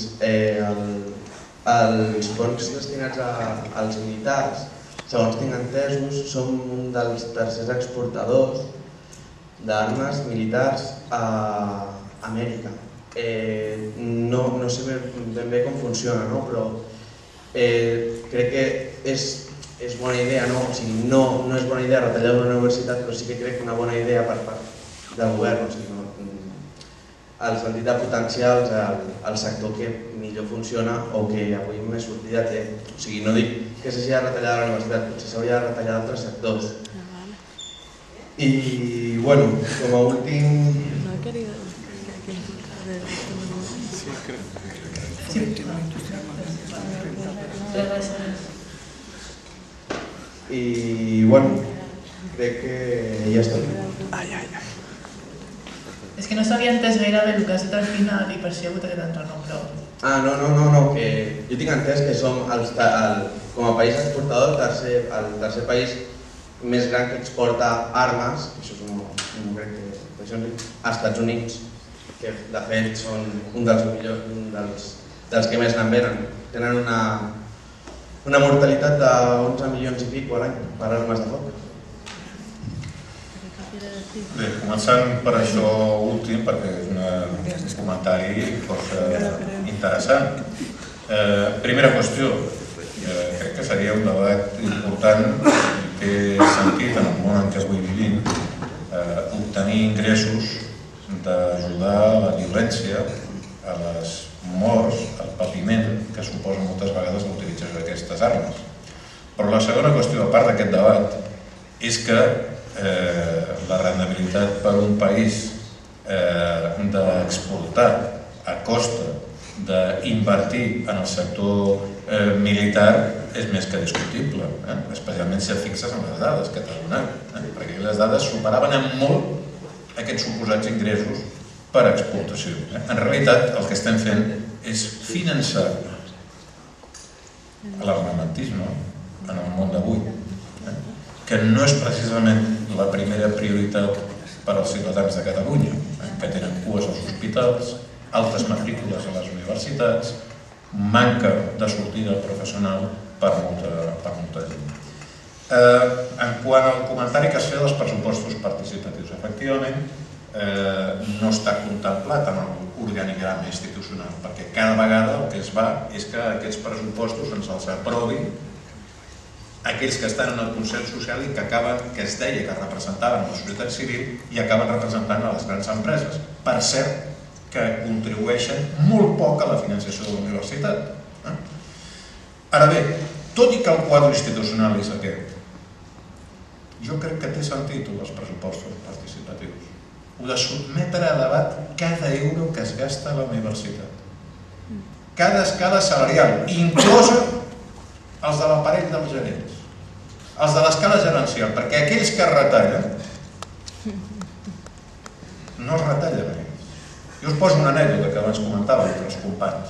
Els fons destinats als militars, segons tinc entesos, són un dels tercers exportadors d'armes militars a Amèrica. No sé ben bé com funciona, però crec que és bona idea, no és bona idea retallar una universitat, però sí que crec que una bona idea per part del govern, el sentit de potenciar el sector que millor funciona o que avui més sortida té. O sigui, no dic que s'hagi de retallar la universitat, potser s'hauria de retallar d'altres sectors. I, com a últim... I, crec que ja està.
És que no s'havia entès gaire bé el que has dit al final i per això he hagut aquest enrenom, però...
No, que jo tinc entès que som, com a país exportador, el tercer país més gran que exporta armes, això no crec que això és als Estats Units, que de fet són un dels millors, dels que més n'en venen. Tenen una mortalitat de 11 milions i pico a l'any per armes de foc.
Bé, començant per això últim, perquè és un comentari força interessant. Primera qüestió, crec que seria un debat important que he sentit en el món en què avui vivim, obtenir ingressos d'ajudar a la violència, a les morts, al patiment que suposa moltes vegades la utilització d'aquestes armes. Però la segona qüestió, a part d'aquest debat, és que la rendibilitat per un país d'exportar a costa d'invertir en el sector militar és més que discutible, especialment si et fixes en les dades que t'ha donat, perquè les dades superaven en molt aquests suposats ingressos per exportació. En realitat, el que estem fent és finançar l'armamentisme en el món d'avui, que no és precisament la primera prioritat per als ciutadans de Catalunya, que tenen cues als hospitals, altes matrícules a les universitats, manca de sortida professional per molta gent. En quant al comentari que es feia dels pressupostos participatius, efectivament no està contemplat en l'organigrama institucional, perquè cada vegada el que es va és que aquests pressupostos ens els aprovin aquells que estan en el Consell Social i que es deia que representaven la societat civil i acaben representant a les grans empreses. Per cert, que contribueixen molt poc a la financiació de la universitat. Ara bé, tot i que el quadre institucional és aquest, jo crec que té sentit els pressupostos participatius. Ho de sotmetre a debat cada euro que es gasta a la universitat. Cada escala salarial, inclosa els de l'aparell dels gerents, els de l'escala gerencial, perquè aquells que es retallen no es retallen aquells. Jo us poso una anècdota que abans comentava entre els companys,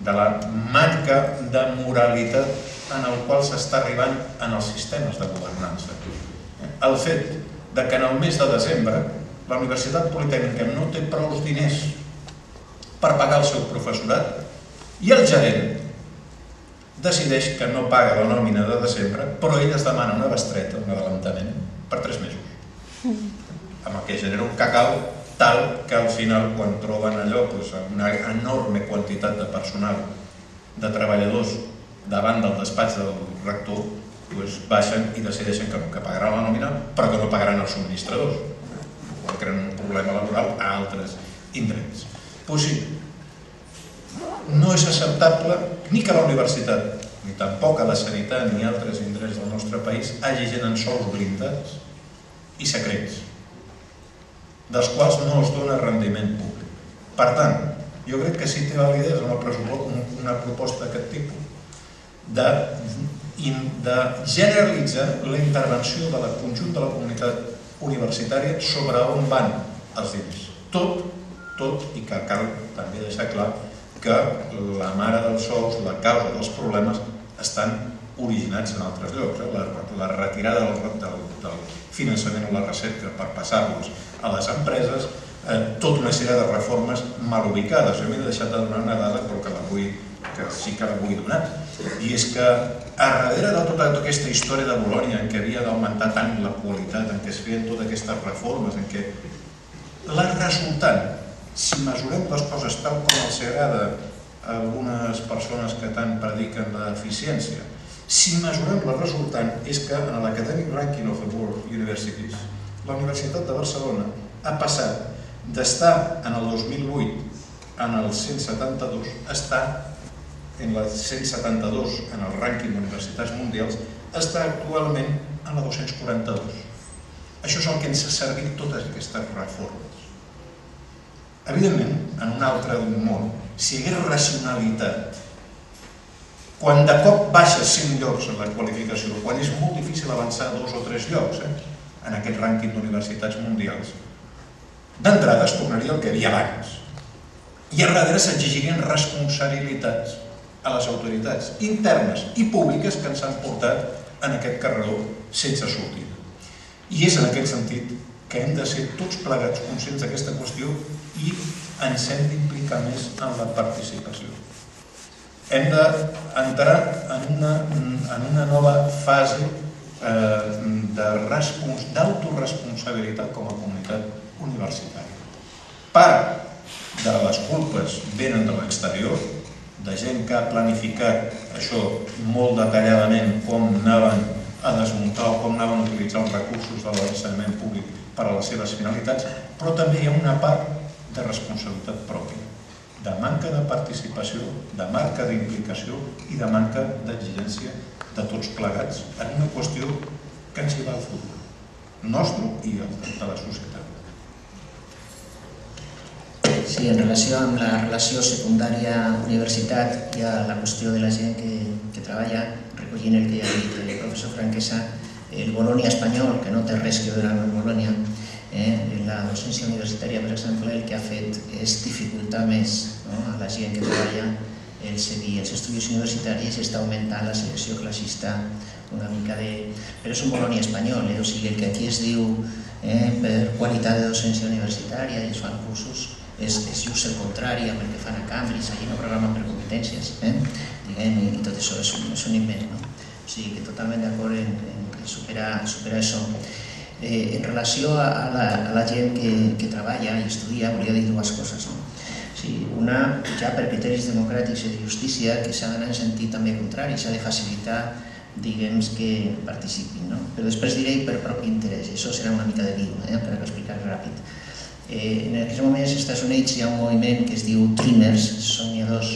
de la manca de moralitat en el qual s'està arribant en els sistemes de governança. El fet que en el mes de desembre la Universitat Politècnica no té prou diners per pagar el seu professorat i el gerent decideix que no paga la nòmina de desembre, però ell es demana una bestreta, un adelantament, per 3 mesos. Amb el que genera un cacau tal que al final, quan troben allò, una enorme quantitat de personal, de treballadors, davant del despatx del rector, baixen i decideixen que pagaran la nòmina, però que no pagaran els subministradors. Creen un problema laboral a altres indrets. Doncs sí, no és acceptable ni que la universitat, ni tampoc a la sanitat ni altres indrets del nostre país hagi gent en sous blindats i secrets, dels quals no es dona rendiment públic. Per tant, jo crec que sí té validesa una proposta d'aquest tipus, de generalitzar la intervenció de la conjunt de la comunitat universitària sobre on van els diners. Tot, i que cal també deixar clar que la mare dels sous, la causa dels problemes, estan originats en altres llocs. La retirada del finançament o la recerca per passar-los a les empreses, tota una sèrie de reformes mal ubicades. Jo m'he deixat de donar una dada, però que sí que la vull donar. I és que a darrere de tota aquesta història de Bolònia, en què havia d'augmentar tant la qualitat, en què es feien totes aquestes reformes, en què la resultant, si mesurem les coses tal com els agrada a algunes persones que tant prediquen l'eficiència, si mesurem la resultant és que en l'Academic Ranking of the World Universities la Universitat de Barcelona ha passat d'estar en el 2008 en el 172, està en el 172 en el rànquing d'universitats mundials, està actualment en la 242. Això és el que ens ha servit totes aquestes reformes. Evidentment, en un altre món, si hi hagués racionalitat, quan de cop baixes 100 llocs en la qualificació, quan és molt difícil avançar 2 o 3 llocs en aquest rànquing d'universitats mundials, d'entrada es tornaria el que hi havia abans. I a darrere s'exigirien responsabilitats a les autoritats internes i públiques que ens han portat en aquest carreró sense sortida. I és en aquest sentit que hem de ser tots plegats conscients d'aquesta qüestió i ens hem d'implicar més en la participació. Hem d'entrar en una nova fase d'autoresponsabilitat com a comunitat universitària. Part de les culpes venen de l'exterior, de gent que ha planificat això molt detalladament, com anaven a desmuntar o com anaven a utilitzar els recursos de l'ensenyament públic per a les seves finalitats, però també hi ha una part de responsabilitat pròpia, de manca de participació, de manca d'implicació i de manca d'exigència de tots plegats en una qüestió que ens hi va al futur, nostre i de la societat.
Sí, en relació amb la relació secundària-universitat hi ha la qüestió de la gent que treballa, recollint el que ja ha dit el professor Franquesa, el Bolònia espanyol, que no té res que veure amb el Bolònia, la docència universitària, per exemple, el que ha fet és dificultar més a la gent que treballa el seguir els estudis universitaris i està augmentant la selecció classista una mica de... Però és un Bolònia espanyol, o sigui, el que aquí es diu per qualitat de docència universitària i es fan cursos, és just el contrari amb el que fan a Cambridge, allí no programen per competències, diguem, i tot això és un invent, no? O sigui que totalment d'acord en superar això. En relació a la gent que treballa i estudia, volia dir dues coses, no? Una, ja per criteris democràtics i de justícia, que s'ha d'anar en sentit també contrari, s'ha de facilitar, diguem, que participin, no? Però després diré per propi interès, i això serà una mica de lío, per explicar-ho ràpid. En aquests moments als Estats Units hi ha un moviment que es diu Dreamers, somiadors,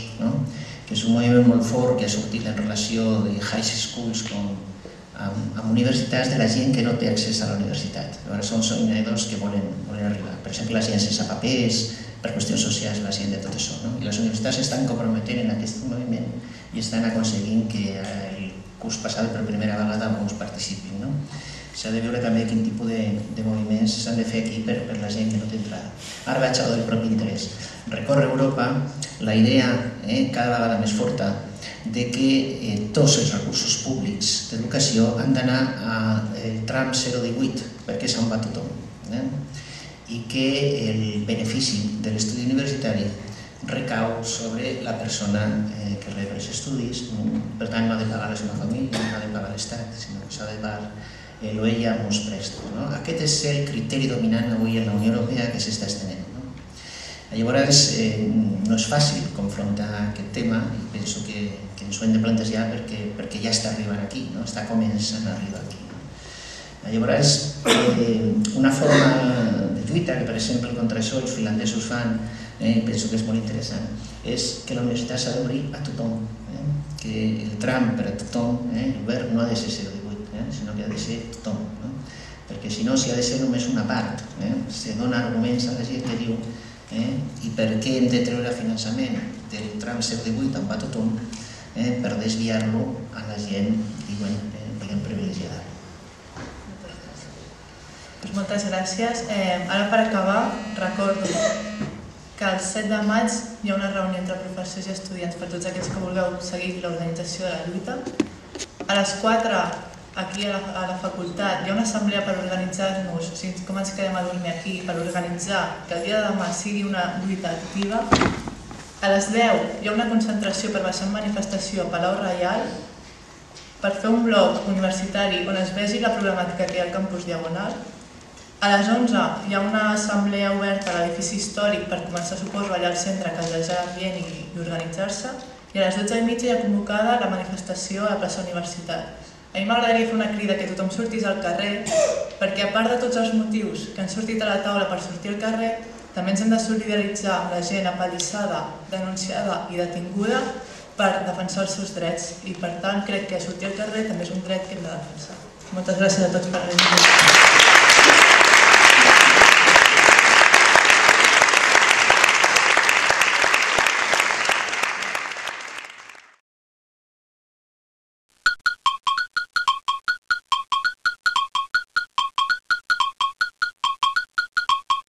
que és un moviment molt fort que ha sortit en relació de high schools amb universitats de la gent que no té accés a la universitat. Llavors són somiadors que volen arribar. Per exemple, la gent sense papers, per qüestions socials, la gent de tot això. I les universitats s'estan comprometent en aquest moviment i estan aconseguint que el curs passat per primera vegada molts participin. S'ha de veure també quin tipus de moviments s'han de fer aquí per la gent que no té entrada. Ara vaig a del propi interès. Recorre Europa la idea, cada vegada més forta, de que tots els recursos públics d'educació han d'anar al tram 018, perquè és on va tothom. I que el benefici de l'estudi universitari recau sobre la persona que rep els estudis, per tant no ha de pagar la seva família, no ha de pagar l'Estat, sinó que s'ha de pagar ella amb uns préstecs. Aquest és el criteri dominant avui en la Unió Europea que s'està estenent. Llavors no és fàcil confrontar aquest tema i penso que ens ho hem de plantejar perquè ja està arribant aquí, està començant a arribar aquí. Llavors, una forma de lluita que, per exemple, contra això els finlandesos fan, penso que és molt interessant, és que la universitat s'ha d'obrir a tothom, que el tram per a tothom, l'obert, no ha de ser 018, sinó que ha de ser tothom, perquè si no, si ha de ser només una part, se dona arguments a la gent que diu i per què hem de treure finançament del tram 018 on va tothom per desviar-lo a la gent, diguem, privilegiada.
Moltes gràcies. Ara per acabar, recordo que el 7 de maig hi ha una reunió entre professors i estudiants per tots aquells que vulgueu seguir l'organització de la lluita. A les 4, aquí a la facultat, hi ha una assemblea per organitzar-nos, o sigui, com ens quedem a dormir aquí, per organitzar que el dia de demà sigui una lluita activa. A les 10 hi ha una concentració per baixar en manifestació a Palau Reial per fer un blog universitari on es vegi la problemàtica que hi ha al campus Diagonal. A les 11 hi ha una assemblea oberta a l'edifici històric per començar, suposo, allà al centre a caldejar ambient i organitzar-se. I a les 12:30 hi ha convocada la manifestació a la plaça Universitat. A mi m'agradaria fer una crida que tothom sortís al carrer, perquè a part de tots els motius que han sortit a la taula per sortir al carrer, també ens hem de solidaritzar amb la gent apallissada, denunciada i detinguda per defensar els seus drets. I per tant crec que sortir al carrer també és un dret que hem de defensar. Moltes gràcies a tots per venir.